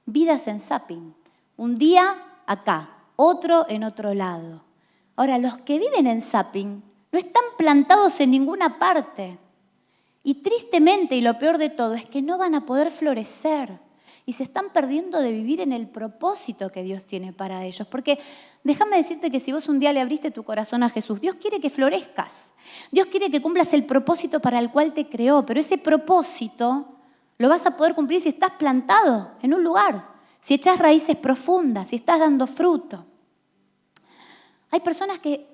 Vidas en zapping. Un día acá, otro en otro lado. Ahora, los que viven en zapping no están plantados en ninguna parte. Y tristemente, y lo peor de todo, es que no van a poder florecer. Y se están perdiendo de vivir en el propósito que Dios tiene para ellos. Porque déjame decirte que si vos un día le abriste tu corazón a Jesús, Dios quiere que florezcas. Dios quiere que cumplas el propósito para el cual te creó. Pero ese propósito lo vas a poder cumplir si estás plantado en un lugar. Si echás raíces profundas, si estás dando fruto. Hay personas que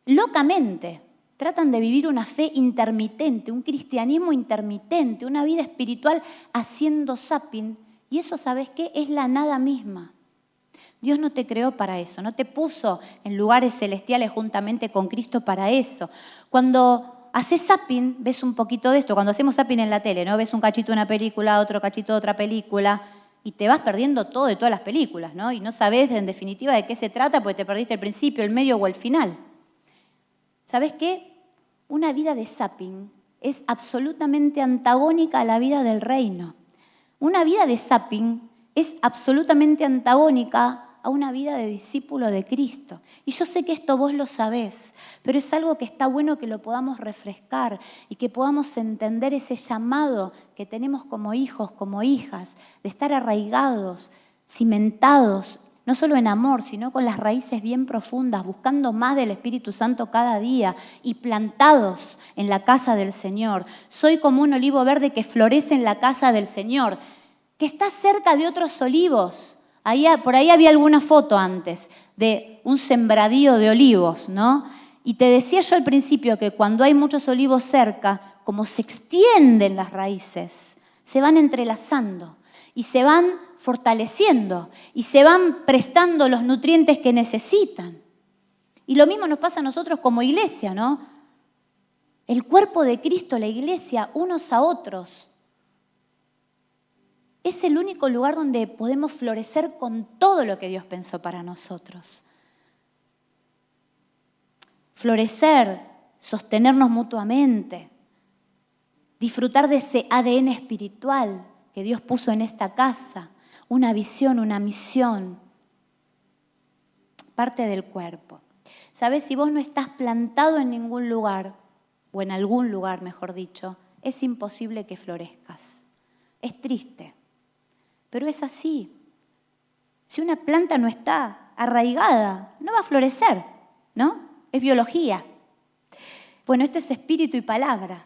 locamente tratan de vivir una fe intermitente, un cristianismo intermitente, una vida espiritual haciendo zapping. Y eso, ¿sabes qué? Es la nada misma. Dios no te creó para eso, no te puso en lugares celestiales juntamente con Cristo para eso. Cuando haces zapping, ves un poquito de esto. Cuando hacemos zapping en la tele, ¿no? Ves un cachito de una película, otro cachito de otra película, y te vas perdiendo todo de todas las películas, ¿no? Y no sabes en definitiva de qué se trata porque te perdiste el principio, el medio o el final. ¿Sabes qué? Una vida de zapping es absolutamente antagónica a la vida del reino. Una vida de zapping es absolutamente antagónica a una vida de discípulo de Cristo. Y yo sé que esto vos lo sabés, pero es algo que está bueno que lo podamos refrescar y que podamos entender ese llamado que tenemos como hijos, como hijas, de estar arraigados, cimentados, no solo en amor, sino con las raíces bien profundas, buscando más del Espíritu Santo cada día y plantados en la casa del Señor. Soy como un olivo verde que florece en la casa del Señor, que está cerca de otros olivos. Por ahí había alguna foto antes de un sembradío de olivos, ¿no? Y te decía yo al principio que cuando hay muchos olivos cerca, como se extienden las raíces, se van entrelazando y se van fortaleciendo y se van prestando los nutrientes que necesitan. Y lo mismo nos pasa a nosotros como iglesia, ¿no? El cuerpo de Cristo, la iglesia, unos a otros. Es el único lugar donde podemos florecer con todo lo que Dios pensó para nosotros. Florecer, sostenernos mutuamente, disfrutar de ese ADN espiritual que Dios puso en esta casa, una visión, una misión, parte del cuerpo. ¿Sabes? Si vos no estás plantado en ningún lugar, o en algún lugar, mejor dicho, es imposible que florezcas. Es triste, pero es así. Si una planta no está arraigada, no va a florecer, ¿no? Es biología. Bueno, esto es espíritu y palabra.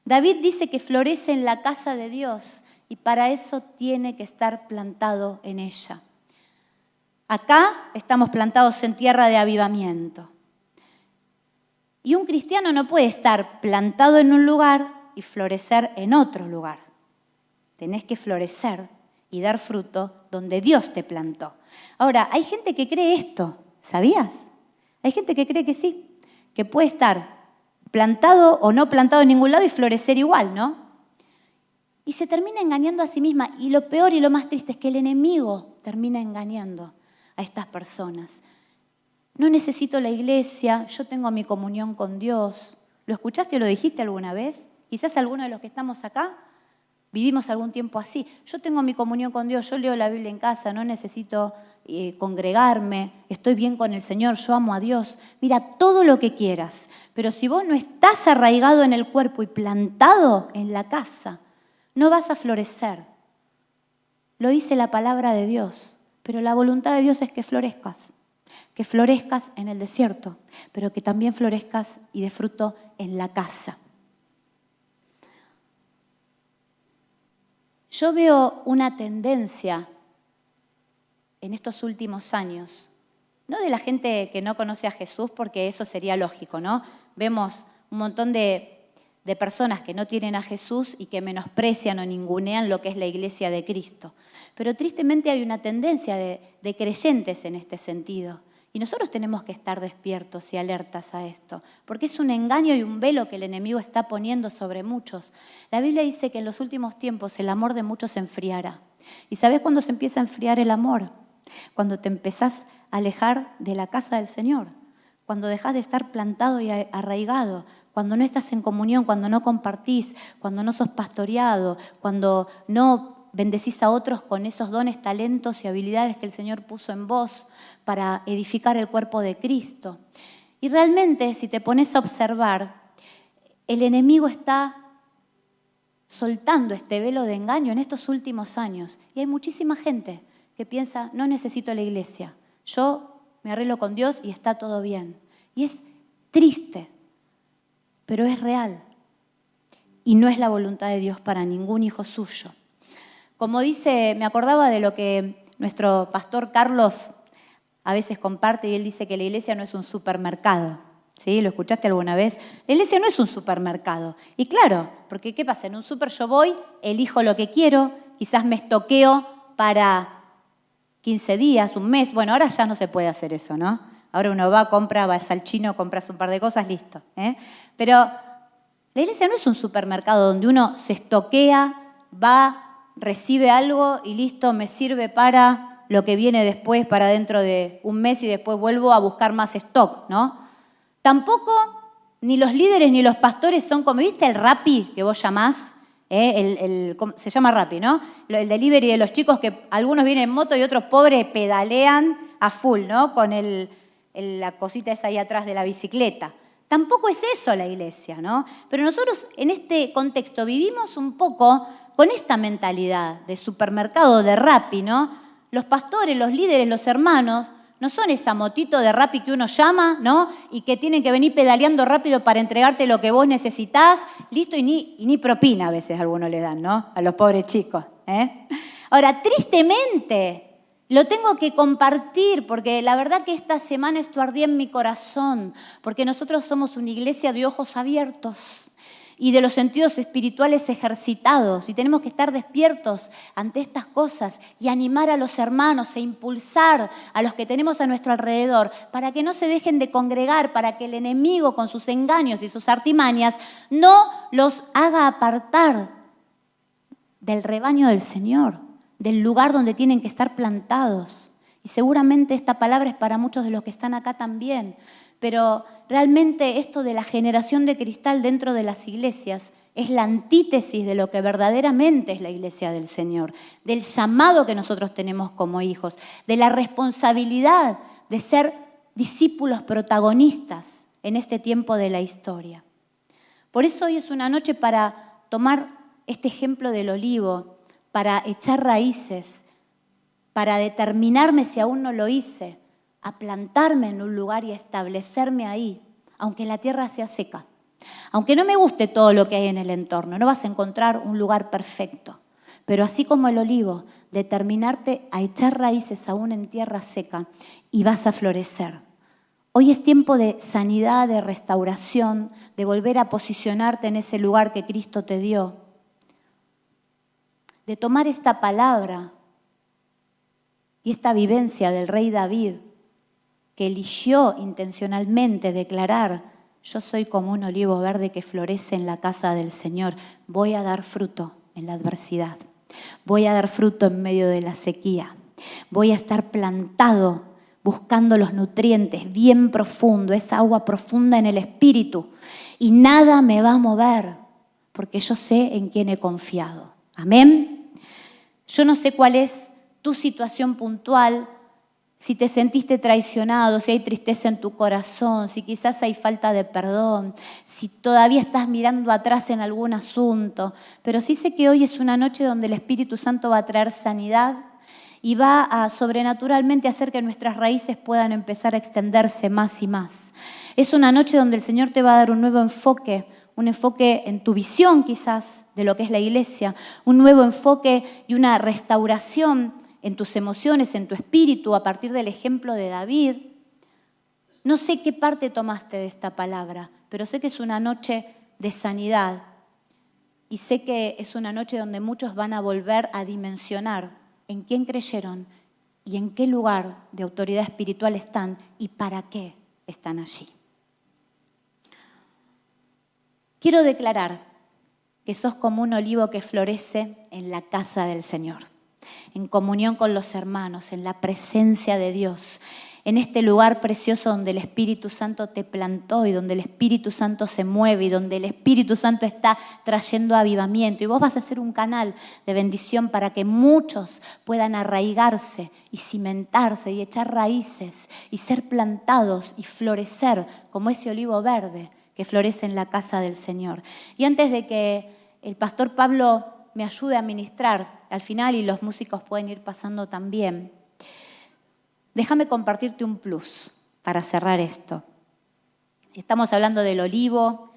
David dice que florece en la casa de Dios y para eso tiene que estar plantado en ella. Acá estamos plantados en tierra de avivamiento. Y un cristiano no puede estar plantado en un lugar y florecer en otro lugar. Tenés que florecer y dar fruto donde Dios te plantó. Ahora, hay gente que cree esto, ¿sabías? Hay gente que cree que sí, que puede estar plantado o no plantado en ningún lado y florecer igual, ¿no? Y se termina engañando a sí misma. Y lo peor y lo más triste es que el enemigo termina engañando a estas personas. No necesito la iglesia, yo tengo mi comunión con Dios. ¿Lo escuchaste o lo dijiste alguna vez? Quizás alguno de los que estamos acá vivimos algún tiempo así. Yo tengo mi comunión con Dios, yo leo la Biblia en casa, no necesito congregarme, estoy bien con el Señor, yo amo a Dios. Mira, todo lo que quieras, pero si vos no estás arraigado en el cuerpo y plantado en la casa, no vas a florecer. Lo dice la palabra de Dios, pero la voluntad de Dios es que florezcas en el desierto, pero que también florezcas y de fruto en la casa. Yo veo una tendencia en estos últimos años, no de la gente que no conoce a Jesús, porque eso sería lógico, ¿no? Vemos un montón de personas que no tienen a Jesús y que menosprecian o ningunean lo que es la iglesia de Cristo. Pero tristemente hay una tendencia de creyentes en este sentido. Y nosotros tenemos que estar despiertos y alertas a esto, porque es un engaño y un velo que el enemigo está poniendo sobre muchos. La Biblia dice que en los últimos tiempos el amor de muchos se enfriará. ¿Y sabés cuándo se empieza a enfriar el amor? Cuando te empezás a alejar de la casa del Señor, cuando dejás de estar plantado y arraigado, cuando no estás en comunión, cuando no compartís, cuando no sos pastoreado, cuando no bendecís a otros con esos dones, talentos y habilidades que el Señor puso en vos para edificar el cuerpo de Cristo. Y realmente, si te pones a observar, el enemigo está soltando este velo de engaño en estos últimos años. Y hay muchísima gente que piensa, no necesito la iglesia, yo me arreglo con Dios y está todo bien. Y es triste, pero es real. Y no es la voluntad de Dios para ningún hijo suyo. Como dice, me acordaba de lo que nuestro pastor Carlos a veces comparte y él dice que la iglesia no es un supermercado. ¿Sí? ¿Lo escuchaste alguna vez? La iglesia no es un supermercado. Y claro, porque ¿qué pasa? En un súper yo voy, elijo lo que quiero, quizás me estoqueo para 15 días, un mes. Bueno, ahora ya no se puede hacer eso, ¿no? Ahora uno va, compra, vas al chino, compras un par de cosas, listo. Pero la iglesia no es un supermercado donde uno se estoquea, va, recibe algo y listo, me sirve para lo que viene después, para dentro de un mes y después vuelvo a buscar más stock, ¿no? Tampoco ni los líderes ni los pastores son como, ¿viste el Rappi que vos llamás? Se llama Rappi, ¿no? El delivery de los chicos que algunos vienen en moto y otros pobres pedalean a full, ¿no? Con la cosita esa ahí atrás de la bicicleta. Tampoco es eso la iglesia, ¿no? Pero nosotros en este contexto vivimos un poco con esta mentalidad de supermercado, de Rappi, ¿no? Los pastores, los líderes, los hermanos, no son esa motito de Rappi que uno llama, ¿no? Y que tienen que venir pedaleando rápido para entregarte lo que vos necesitás, listo, y ni propina a veces algunos le dan, ¿no? A los pobres chicos, Ahora, tristemente, lo tengo que compartir porque la verdad que esta semana esto ardía en mi corazón, porque nosotros somos una iglesia de ojos abiertos. y de los sentidos espirituales ejercitados, y tenemos que estar despiertos ante estas cosas y animar a los hermanos e impulsar a los que tenemos a nuestro alrededor para que no se dejen de congregar, para que el enemigo con sus engaños y sus artimañas no los haga apartar del rebaño del Señor, del lugar donde tienen que estar plantados. Y seguramente esta palabra es para muchos de los que están acá también. Pero realmente esto de la generación de cristal dentro de las iglesias es la antítesis de lo que verdaderamente es la iglesia del Señor, del llamado que nosotros tenemos como hijos, de la responsabilidad de ser discípulos protagonistas en este tiempo de la historia. Por eso hoy es una noche para tomar este ejemplo del olivo, para echar raíces, para determinarme, si aún no lo hice, a plantarme en un lugar y a establecerme ahí, aunque la tierra sea seca. Aunque no me guste todo lo que hay en el entorno, no vas a encontrar un lugar perfecto. Pero así como el olivo, determinarte a echar raíces aún en tierra seca y vas a florecer. Hoy es tiempo de sanidad, de restauración, de volver a posicionarte en ese lugar que Cristo te dio. De tomar esta palabra y esta vivencia del rey David, que eligió intencionalmente declarar: yo soy como un olivo verde que florece en la casa del Señor, voy a dar fruto en la adversidad, voy a dar fruto en medio de la sequía, voy a estar plantado buscando los nutrientes bien profundo, esa agua profunda en el espíritu, y nada me va a mover, porque yo sé en quién he confiado. Amén. Yo no sé cuál es tu situación puntual, si te sentiste traicionado, si hay tristeza en tu corazón, si quizás hay falta de perdón, si todavía estás mirando atrás en algún asunto. Pero sí sé que hoy es una noche donde el Espíritu Santo va a traer sanidad y va a sobrenaturalmente hacer que nuestras raíces puedan empezar a extenderse más y más. Es una noche donde el Señor te va a dar un nuevo enfoque, un enfoque en tu visión quizás de lo que es la iglesia, un nuevo enfoque y una restauración en tus emociones, en tu espíritu, a partir del ejemplo de David. No sé qué parte tomaste de esta palabra, pero sé que es una noche de sanidad y sé que es una noche donde muchos van a volver a dimensionar en quién creyeron y en qué lugar de autoridad espiritual están y para qué están allí. Quiero declarar que sos como un olivo que florece en la casa del Señor, en comunión con los hermanos, en la presencia de Dios, en este lugar precioso donde el Espíritu Santo te plantó y donde el Espíritu Santo se mueve y donde el Espíritu Santo está trayendo avivamiento. Y vos vas a ser un canal de bendición para que muchos puedan arraigarse y cimentarse y echar raíces y ser plantados y florecer como ese olivo verde que florece en la casa del Señor. Y antes de que el pastor Pablo me ayude a ministrar al final, y los músicos pueden ir pasando también, déjame compartirte un plus para cerrar esto. Estamos hablando del olivo,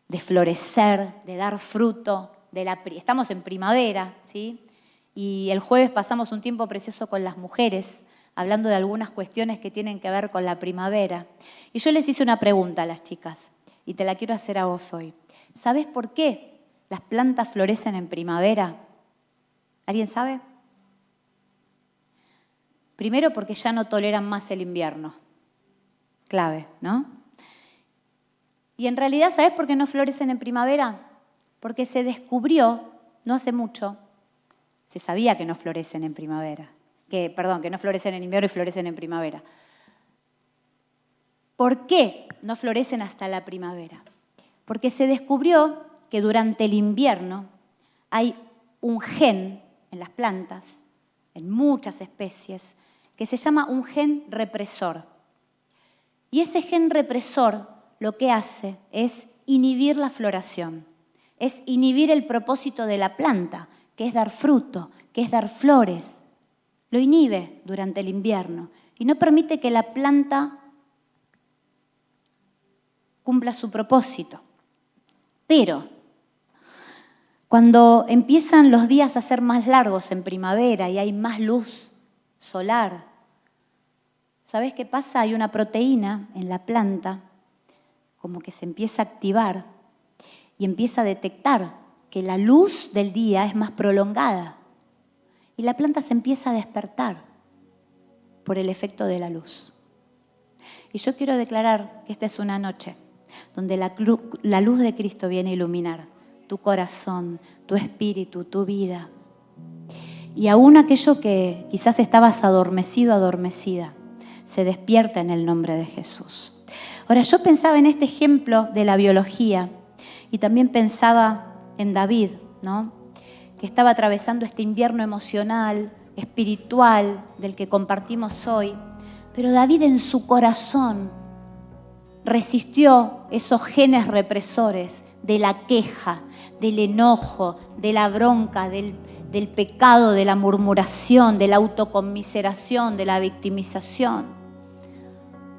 de florecer, de dar fruto, estamos en primavera, ¿sí? Y el jueves pasamos un tiempo precioso con las mujeres, hablando de algunas cuestiones que tienen que ver con la primavera. Y yo les hice una pregunta a las chicas, y te la quiero hacer a vos hoy. ¿Sabés por qué las plantas florecen en primavera? ¿Alguien sabe? Primero, porque ya no toleran más el invierno. Clave, ¿no? Y en realidad, ¿sabés por qué no florecen en primavera? Porque se descubrió, no hace mucho, se sabía que no florecen en primavera. Que no florecen en invierno y florecen en primavera. ¿Por qué no florecen hasta la primavera? Porque se descubrió que durante el invierno hay un gen en las plantas, en muchas especies, que se llama un gen represor. Y ese gen represor lo que hace es inhibir la floración, es inhibir el propósito de la planta, que es dar fruto, que es dar flores. Lo inhibe durante el invierno y no permite que la planta cumpla su propósito. Pero cuando empiezan los días a ser más largos en primavera y hay más luz solar, ¿sabés qué pasa? Hay una proteína en la planta, como que se empieza a activar, y empieza a detectar que la luz del día es más prolongada y la planta se empieza a despertar por el efecto de la luz. Y yo quiero declarar que esta es una noche donde la luz de Cristo viene a iluminar tu corazón, tu espíritu, tu vida. Y aún aquello que quizás estabas adormecido, adormecida, se despierta en el nombre de Jesús. Ahora, yo pensaba en este ejemplo de la biología y también pensaba en David, ¿no? Que estaba atravesando este invierno emocional, espiritual, del que compartimos hoy. Pero David en su corazón resistió esos genes represores de la queja, del enojo, de la bronca, del pecado, de la murmuración, de la autoconmiseración, de la victimización.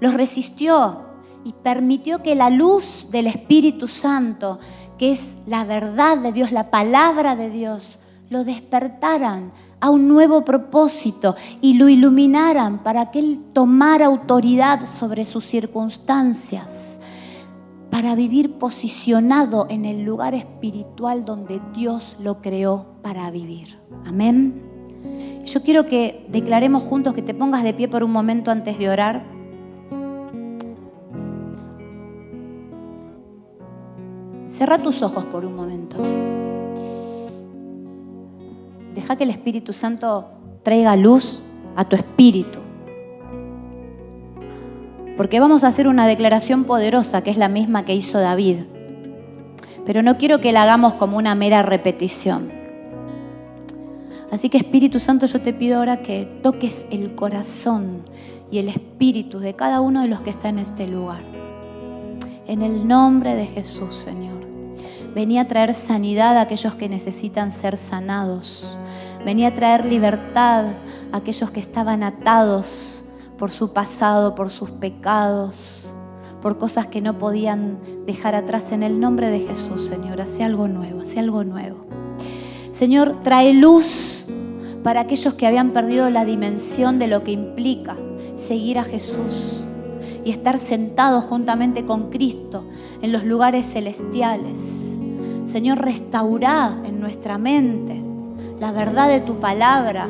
Los resistió y permitió que la luz del Espíritu Santo, que es la verdad de Dios, la palabra de Dios, lo despertaran a un nuevo propósito y lo iluminaran para que Él tomara autoridad sobre sus circunstancias, para vivir posicionado en el lugar espiritual donde Dios lo creó para vivir. Amén. Yo quiero que declaremos juntos, que te pongas de pie por un momento antes de orar. Cerrá tus ojos por un momento. Deja que el Espíritu Santo traiga luz a tu espíritu. Porque vamos a hacer una declaración poderosa que es la misma que hizo David. Pero no quiero que la hagamos como una mera repetición. Así que Espíritu Santo, yo te pido ahora que toques el corazón y el espíritu de cada uno de los que está en este lugar. En el nombre de Jesús, Señor. Vení a traer sanidad a aquellos que necesitan ser sanados. Vení a traer libertad a aquellos que estaban atados por su pasado, por sus pecados, por cosas que no podían dejar atrás. En el nombre de Jesús, Señor, hace algo nuevo, hace algo nuevo. Señor, trae luz para aquellos que habían perdido la dimensión de lo que implica seguir a Jesús y estar sentados juntamente con Cristo en los lugares celestiales. Señor, restaurá en nuestra mente la verdad de tu palabra,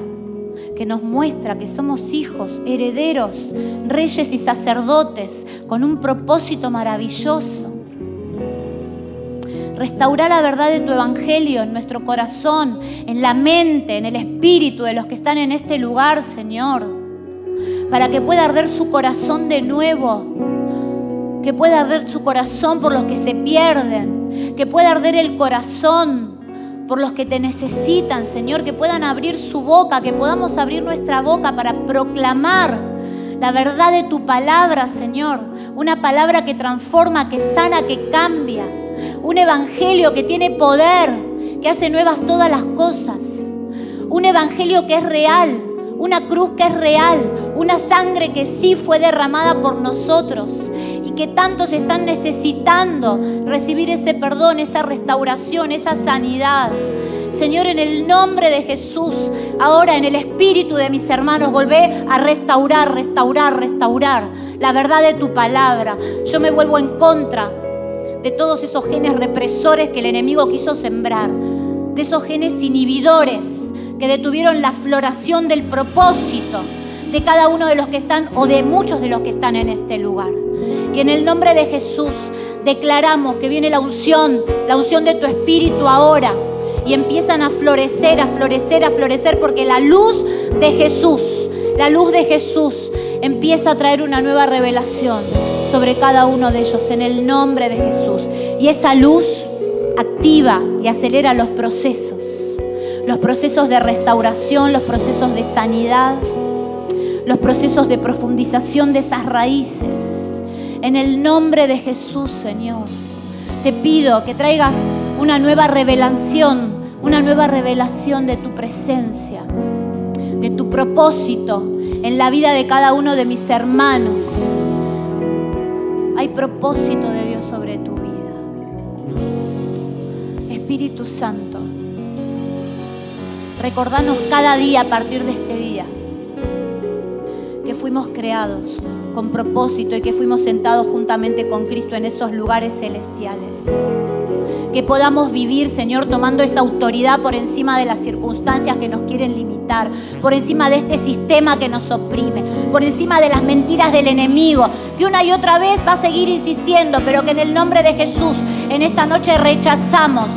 que nos muestra que somos hijos, herederos, reyes y sacerdotes, con un propósito maravilloso. Restaurá la verdad de tu evangelio en nuestro corazón, en la mente, en el espíritu de los que están en este lugar, Señor, para que pueda arder su corazón de nuevo, que pueda arder su corazón por los que se pierden, que pueda arder el corazón por los que te necesitan, Señor, que puedan abrir su boca, que podamos abrir nuestra boca para proclamar la verdad de tu palabra, Señor. Una palabra que transforma, que sana, que cambia. Un evangelio que tiene poder, que hace nuevas todas las cosas. Un evangelio que es real, una cruz que es real, una sangre que sí fue derramada por nosotros y que tantos están necesitando recibir ese perdón, esa restauración, esa sanidad. Señor, en el nombre de Jesús, ahora en el espíritu de mis hermanos, volvé a restaurar la verdad de tu palabra. Yo me vuelvo en contra de todos esos genes represores que el enemigo quiso sembrar, de esos genes inhibidores que detuvieron la floración del propósito de cada uno de los que están, o de muchos de los que están en este lugar. Y en el nombre de Jesús declaramos que viene la unción de tu espíritu ahora, y empiezan a florecer, porque la luz de Jesús empieza a traer una nueva revelación sobre cada uno de ellos, en el nombre de Jesús. Y esa luz activa y acelera los procesos de restauración, los procesos de sanidad, los procesos de profundización de esas raíces. En el nombre de Jesús, Señor, te pido que traigas una nueva revelación de tu presencia, de tu propósito en la vida de cada uno de mis hermanos. Hay propósito de Dios sobre tu vida. Espíritu Santo, recordanos cada día a partir de este día que fuimos creados con propósito y que fuimos sentados juntamente con Cristo en esos lugares celestiales. que podamos vivir, Señor, tomando esa autoridad por encima de las circunstancias que nos quieren limitar, por encima de este sistema que nos oprime, por encima de las mentiras del enemigo, que una y otra vez va a seguir insistiendo, pero que en el nombre de Jesús, en esta noche rechazamos,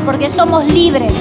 porque somos libres,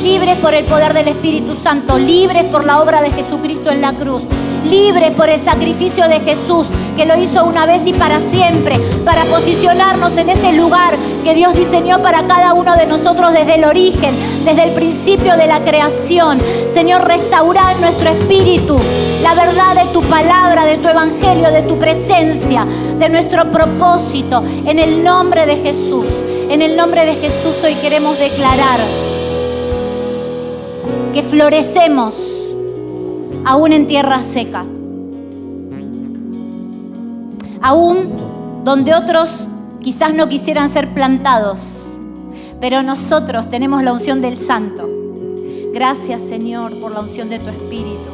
libres por el poder del Espíritu Santo, libres por la obra de Jesucristo en la cruz, libres por el sacrificio de Jesús, que lo hizo una vez y para siempre, para posicionarnos en ese lugar que Dios diseñó para cada uno de nosotros desde el origen, desde el principio de la creación. Señor, restaura en nuestro espíritu la verdad de tu palabra, de tu evangelio, de tu presencia, de nuestro propósito. En el nombre de Jesús, en el nombre de Jesús hoy queremos declarar que florecemos aún en tierra seca, aún donde otros quizás no quisieran ser plantados, pero nosotros tenemos la unción del Santo. Gracias, Señor, por la unción de tu Espíritu.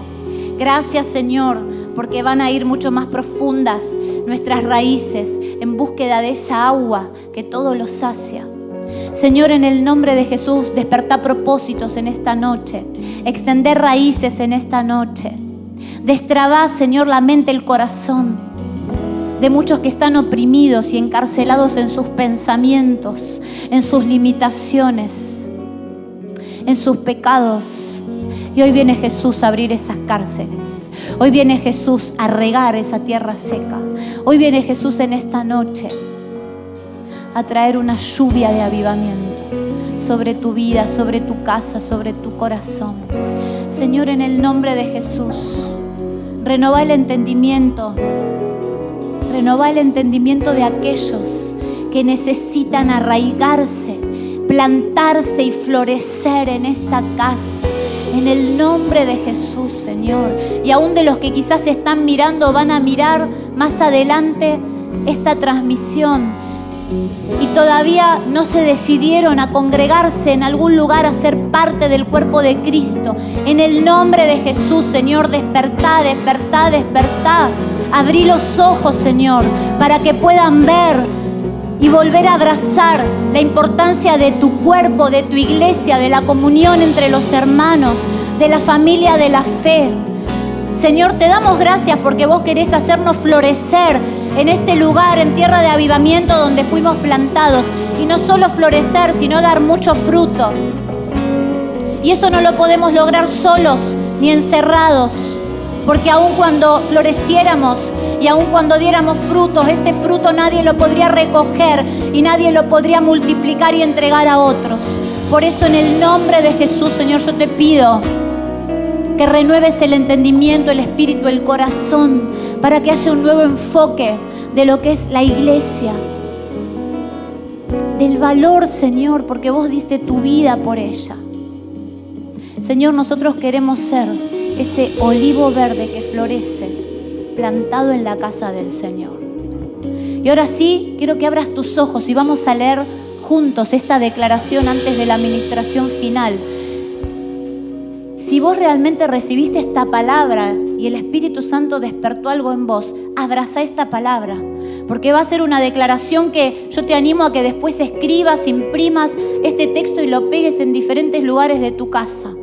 Gracias, Señor, porque van a ir mucho más profundas nuestras raíces en búsqueda de esa agua que todo lo sacia. Señor, en el nombre de Jesús, despertá propósitos en esta noche, extender raíces en esta noche. Destrabá, Señor, la mente, el corazón de muchos que están oprimidos y encarcelados en sus pensamientos, en sus limitaciones, en sus pecados. Y hoy viene Jesús a abrir esas cárceles. Hoy viene Jesús a regar esa tierra seca. Hoy viene Jesús en esta noche a traer una lluvia de avivamiento sobre tu vida, sobre tu casa, sobre tu corazón. Señor, en el nombre de Jesús, renová el entendimiento de aquellos que necesitan arraigarse, plantarse y florecer en esta casa. En el nombre de Jesús, Señor. Y aún de los que quizás están mirando, van a mirar más adelante esta transmisión y todavía no se decidieron a congregarse en algún lugar, a ser parte del cuerpo de Cristo. En el nombre de Jesús, Señor, despertá, despertá, despertá. Abrí los ojos, Señor, para que puedan ver y volver a abrazar la importancia de tu cuerpo, de tu iglesia, de la comunión entre los hermanos, de la familia de la fe. Señor, te damos gracias porque vos querés hacernos florecer en este lugar, en tierra de avivamiento donde fuimos plantados. Y no solo florecer, sino dar mucho fruto. Y eso no lo podemos lograr solos ni encerrados, porque aun cuando floreciéramos y aun cuando diéramos frutos, ese fruto nadie lo podría recoger y nadie lo podría multiplicar y entregar a otros. Por eso, en el nombre de Jesús, Señor, yo te pido que renueves el entendimiento, el espíritu, el corazón, para que haya un nuevo enfoque de lo que es la iglesia, del valor, Señor, porque vos diste tu vida por ella. Señor, nosotros queremos ser ese olivo verde que florece, plantado en la casa del Señor. Y ahora sí, quiero que abras tus ojos y vamos a leer juntos esta declaración antes de la administración final. Si vos realmente recibiste esta palabra y el Espíritu Santo despertó algo en vos, abraza esta palabra, porque va a ser una declaración que yo te animo a que después escribas, imprimas este texto y lo pegues en diferentes lugares de tu casa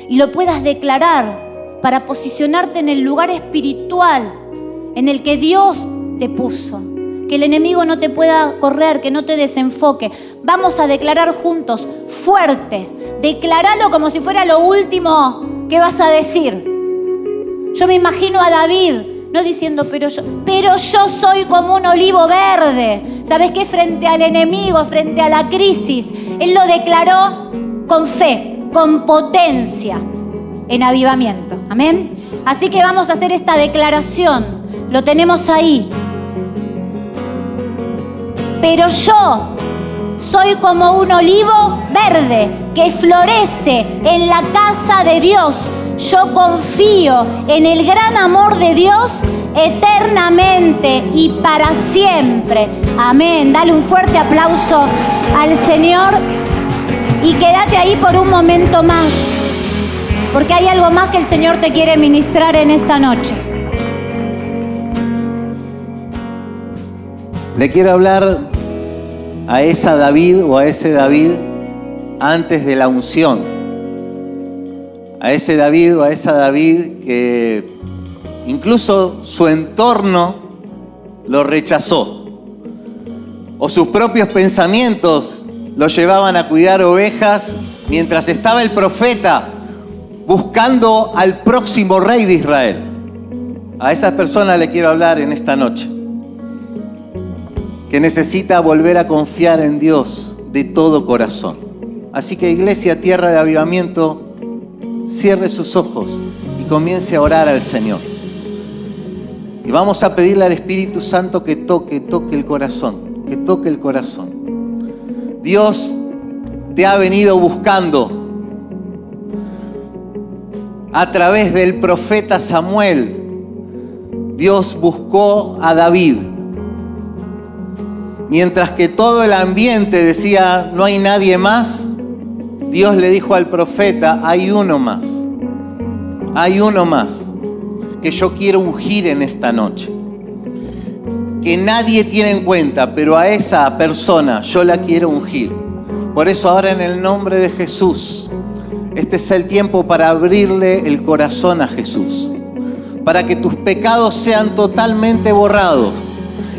y lo puedas declarar para posicionarte en el lugar espiritual en el que Dios te puso, que el enemigo no te pueda correr, que no te desenfoque. Vamos a declarar juntos, fuerte, decláralo como si fuera lo último que vas a decir. Yo me imagino a David, no diciendo, pero yo soy como un olivo verde. ¿Sabes qué? Frente al enemigo, frente a la crisis, él lo declaró con fe, con potencia, en avivamiento. Amén. Así que vamos a hacer esta declaración. Lo tenemos ahí. Pero yo soy como un olivo verde que florece en la casa de Dios. Yo confío en el gran amor de Dios eternamente y para siempre. Amén. Dale un fuerte aplauso al Señor y quédate ahí por un momento más, porque hay algo más que el Señor te quiere ministrar en esta noche. Le quiero hablar a esa David o a ese David antes de la unción. A ese David o a esa David que incluso su entorno lo rechazó. O sus propios pensamientos lo llevaban a cuidar ovejas mientras estaba el profeta buscando al próximo rey de Israel. A esas personas le quiero hablar en esta noche, que necesita volver a confiar en Dios de todo corazón. Así que, iglesia, tierra de avivamiento, cierre sus ojos y comience a orar al Señor. Y vamos a pedirle al Espíritu Santo que toque el corazón, que toque el corazón. Dios te ha venido buscando a través del profeta Samuel. Dios buscó a David. Mientras que todo el ambiente decía, no hay nadie más, Dios le dijo al profeta, hay uno más que yo quiero ungir en esta noche, que nadie tiene en cuenta, pero a esa persona yo la quiero ungir. Por eso ahora, en el nombre de Jesús, este es el tiempo para abrirle el corazón a Jesús, para que tus pecados sean totalmente borrados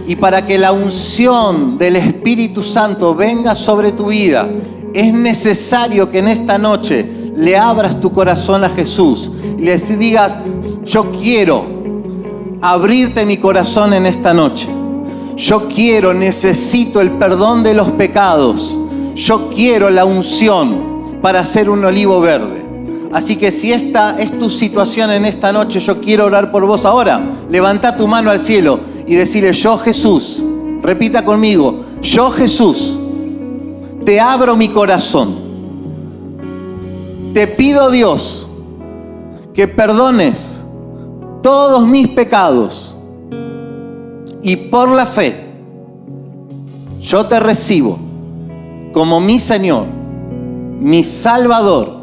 y para que la unción del Espíritu Santo venga sobre tu vida. Es necesario que en esta noche le abras tu corazón a Jesús y le digas, yo quiero abrirte mi corazón en esta noche. Yo necesito el perdón de los pecados. Yo quiero la unción para ser un olivo verde. Así que si esta es tu situación en esta noche, yo quiero orar por vos ahora. Levanta tu mano al cielo y decirle, yo Jesús, repita conmigo, yo Jesús, te abro mi corazón. Te pido, Dios, que perdones todos mis pecados y por la fe yo te recibo como mi Señor, mi Salvador.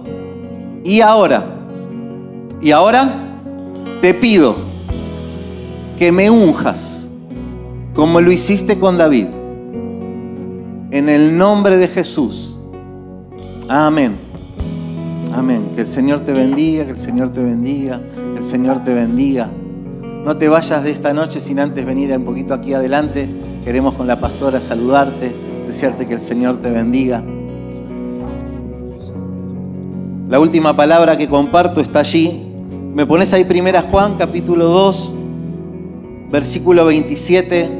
Y ahora te pido que me unjas como lo hiciste con David. En el nombre de Jesús. Amén. Amén. Que el Señor te bendiga, que el Señor te bendiga, que el Señor te bendiga. No te vayas de esta noche sin antes venir un poquito aquí adelante. Queremos con la pastora saludarte, desearte que el Señor te bendiga. La última palabra que comparto está allí. Me pones ahí 1 Juan, capítulo 2, versículo 27.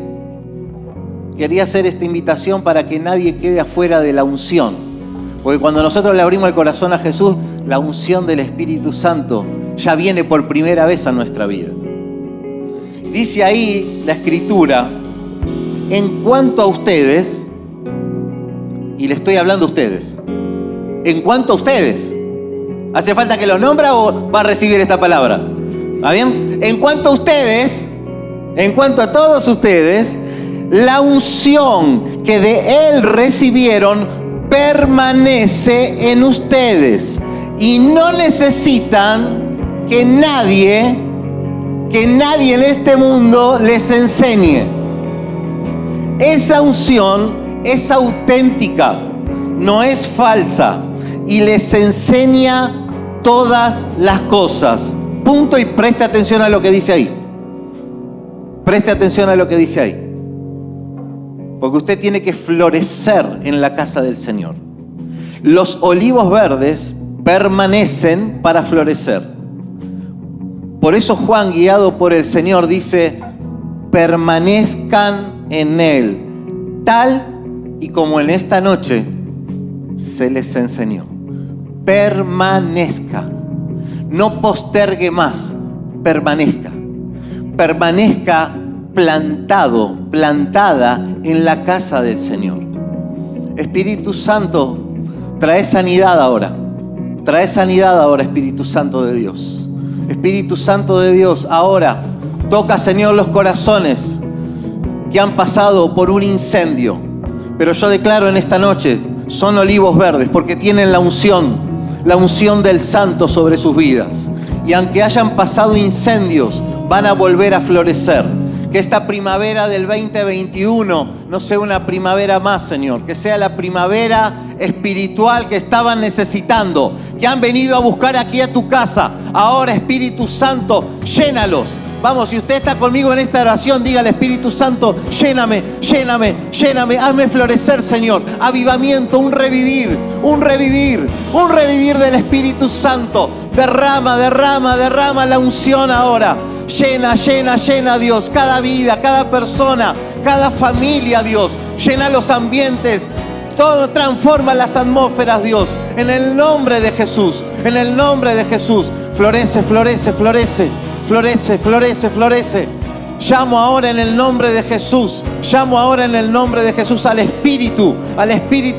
Quería hacer esta invitación para que nadie quede afuera de la unción. Porque cuando nosotros le abrimos el corazón a Jesús, la unción del Espíritu Santo ya viene por primera vez a nuestra vida. Dice ahí la Escritura, en cuanto a ustedes, y le estoy hablando a ustedes, en cuanto a ustedes, ¿hace falta que los nombra o va a recibir esta palabra? ¿Va bien? En cuanto a ustedes, en cuanto a todos ustedes, la unción que de Él recibieron permanece en ustedes y no necesitan que nadie en este mundo les enseñe. Esa unción es auténtica, no es falsa y les enseña todas las cosas. Punto, y preste atención a lo que dice ahí. Preste atención a lo que dice ahí. Porque usted tiene que florecer en la casa del Señor. Los olivos verdes permanecen para florecer. Por eso Juan, guiado por el Señor, dice, permanezcan en Él, tal y como en esta noche se les enseñó. Permanezca. No postergue más, permanezca. Permanezca plantada en la casa del Señor. Espíritu Santo, trae sanidad ahora. Trae sanidad ahora, Espíritu Santo de Dios. Espíritu Santo de Dios, ahora toca, Señor, los corazones que han pasado por un incendio. Pero yo declaro en esta noche, son olivos verdes porque tienen la unción del Santo sobre sus vidas. Y aunque hayan pasado incendios, van a volver a florecer. Que esta primavera del 2021 no sea una primavera más, Señor. Que sea la primavera espiritual que estaban necesitando. Que han venido a buscar aquí a tu casa. Ahora, Espíritu Santo, llénalos. Vamos, si usted está conmigo en esta oración, diga al Espíritu Santo, lléname, lléname, lléname, hazme florecer, Señor. Avivamiento, un revivir del Espíritu Santo. Derrama la unción ahora. Llena, llena, llena, Dios, cada vida, cada persona, cada familia, Dios. Llena los ambientes, todo, transforma las atmósferas, Dios. En el nombre de Jesús, en el nombre de Jesús. Florece, florece, florece. Florece, florece, florece. Llamo ahora en el nombre de Jesús. Llamo ahora en el nombre de Jesús al Espíritu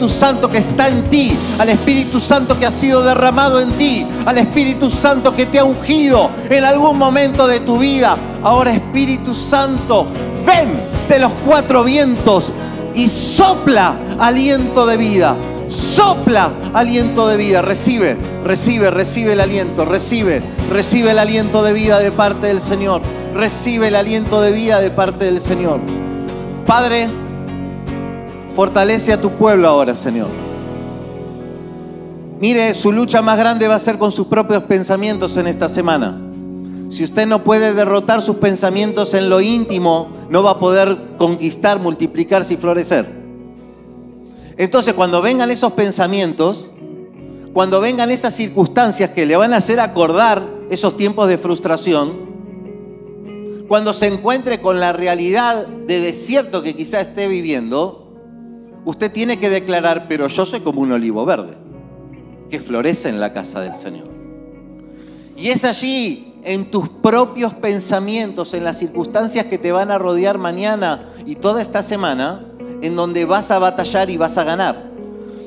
Santo que está en ti, al Espíritu Santo que ha sido derramado en ti, al Espíritu Santo que te ha ungido en algún momento de tu vida. Ahora, Espíritu Santo, ven de los cuatro vientos y sopla aliento de vida. Sopla aliento de vida. Recibe el aliento. Recibe el aliento de vida de parte del Señor. Recibe el aliento de vida de parte del Señor. Padre, fortalece a tu pueblo ahora, Señor. Mire, su lucha más grande va a ser con sus propios pensamientos en esta semana. Si usted no puede derrotar sus pensamientos en lo íntimo, no va a poder conquistar, multiplicarse y florecer. Entonces, cuando vengan esos pensamientos, cuando vengan esas circunstancias que le van a hacer acordar esos tiempos de frustración, cuando se encuentre con la realidad de desierto que quizá esté viviendo, usted tiene que declarar, pero yo soy como un olivo verde, que florece en la casa del Señor. Y es allí, en tus propios pensamientos, en las circunstancias que te van a rodear mañana y toda esta semana, en donde vas a batallar y vas a ganar.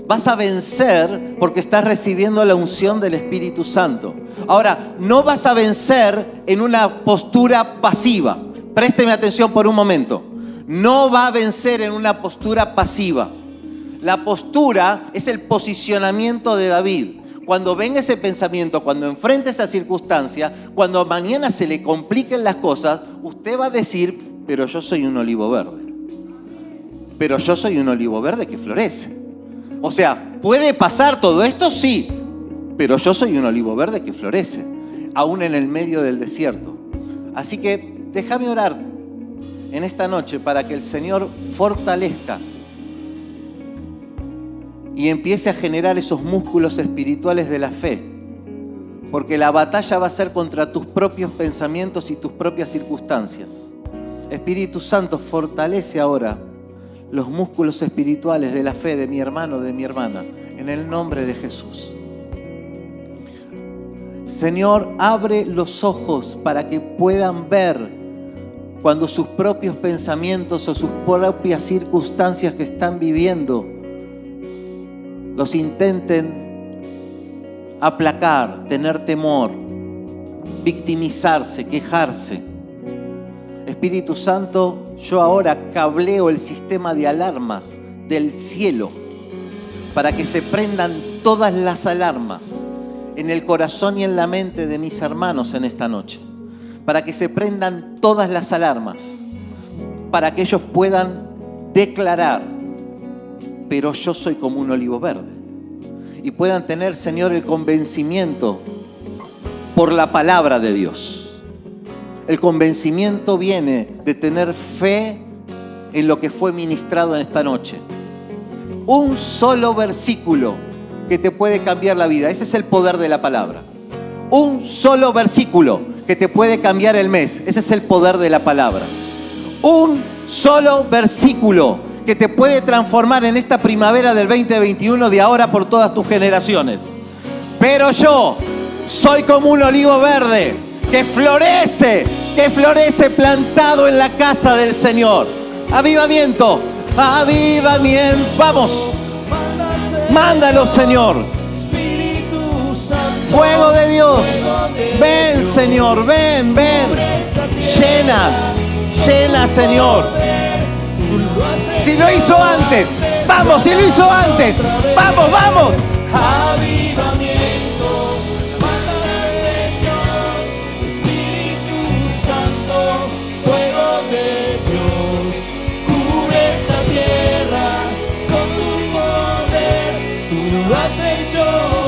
Vas a vencer porque estás recibiendo la unción del Espíritu Santo. Ahora, no vas a vencer en una postura pasiva. Présteme atención por un momento. No va a vencer en una postura pasiva. La postura es el posicionamiento de David. Cuando venga ese pensamiento, cuando enfrente esa circunstancia, cuando mañana se le compliquen las cosas, usted va a decir, pero yo soy un olivo verde. Pero yo soy un olivo verde que florece. O sea, ¿puede pasar todo esto? Sí. Pero yo soy un olivo verde que florece, aún en el medio del desierto. Así que déjame orar en esta noche para que el Señor fortalezca y empiece a generar esos músculos espirituales de la fe. Porque la batalla va a ser contra tus propios pensamientos y tus propias circunstancias. Espíritu Santo, fortalece ahora los músculos espirituales de la fe de mi hermano, de mi hermana, en el nombre de Jesús. Señor, abre los ojos para que puedan ver cuando sus propios pensamientos o sus propias circunstancias que están viviendo los intenten aplacar, tener temor, victimizarse, quejarse. Espíritu Santo, yo ahora cableo el sistema de alarmas del cielo para que se prendan todas las alarmas en el corazón y en la mente de mis hermanos en esta noche. Para que se prendan todas las alarmas, para que ellos puedan declarar, pero yo soy como un olivo verde. Y puedan tener, Señor, el convencimiento por la palabra de Dios. El convencimiento viene de tener fe en lo que fue ministrado en esta noche. Un solo versículo que te puede cambiar la vida. Ese es el poder de la palabra. Un solo versículo que te puede cambiar el mes. Ese es el poder de la palabra. Un solo versículo que te puede transformar en esta primavera del 2021 de ahora por todas tus generaciones. Pero yo soy como un olivo verde que florece plantado en la casa del Señor. Avivamiento, avivamiento. Vamos, mándalo, Señor. Fuego de Dios, ven, Señor, ven, ven. Llena, Señor. Si lo hizo antes, vamos, si lo hizo antes, vamos, vamos. Avivamiento. Espíritu Santo, fuego de yo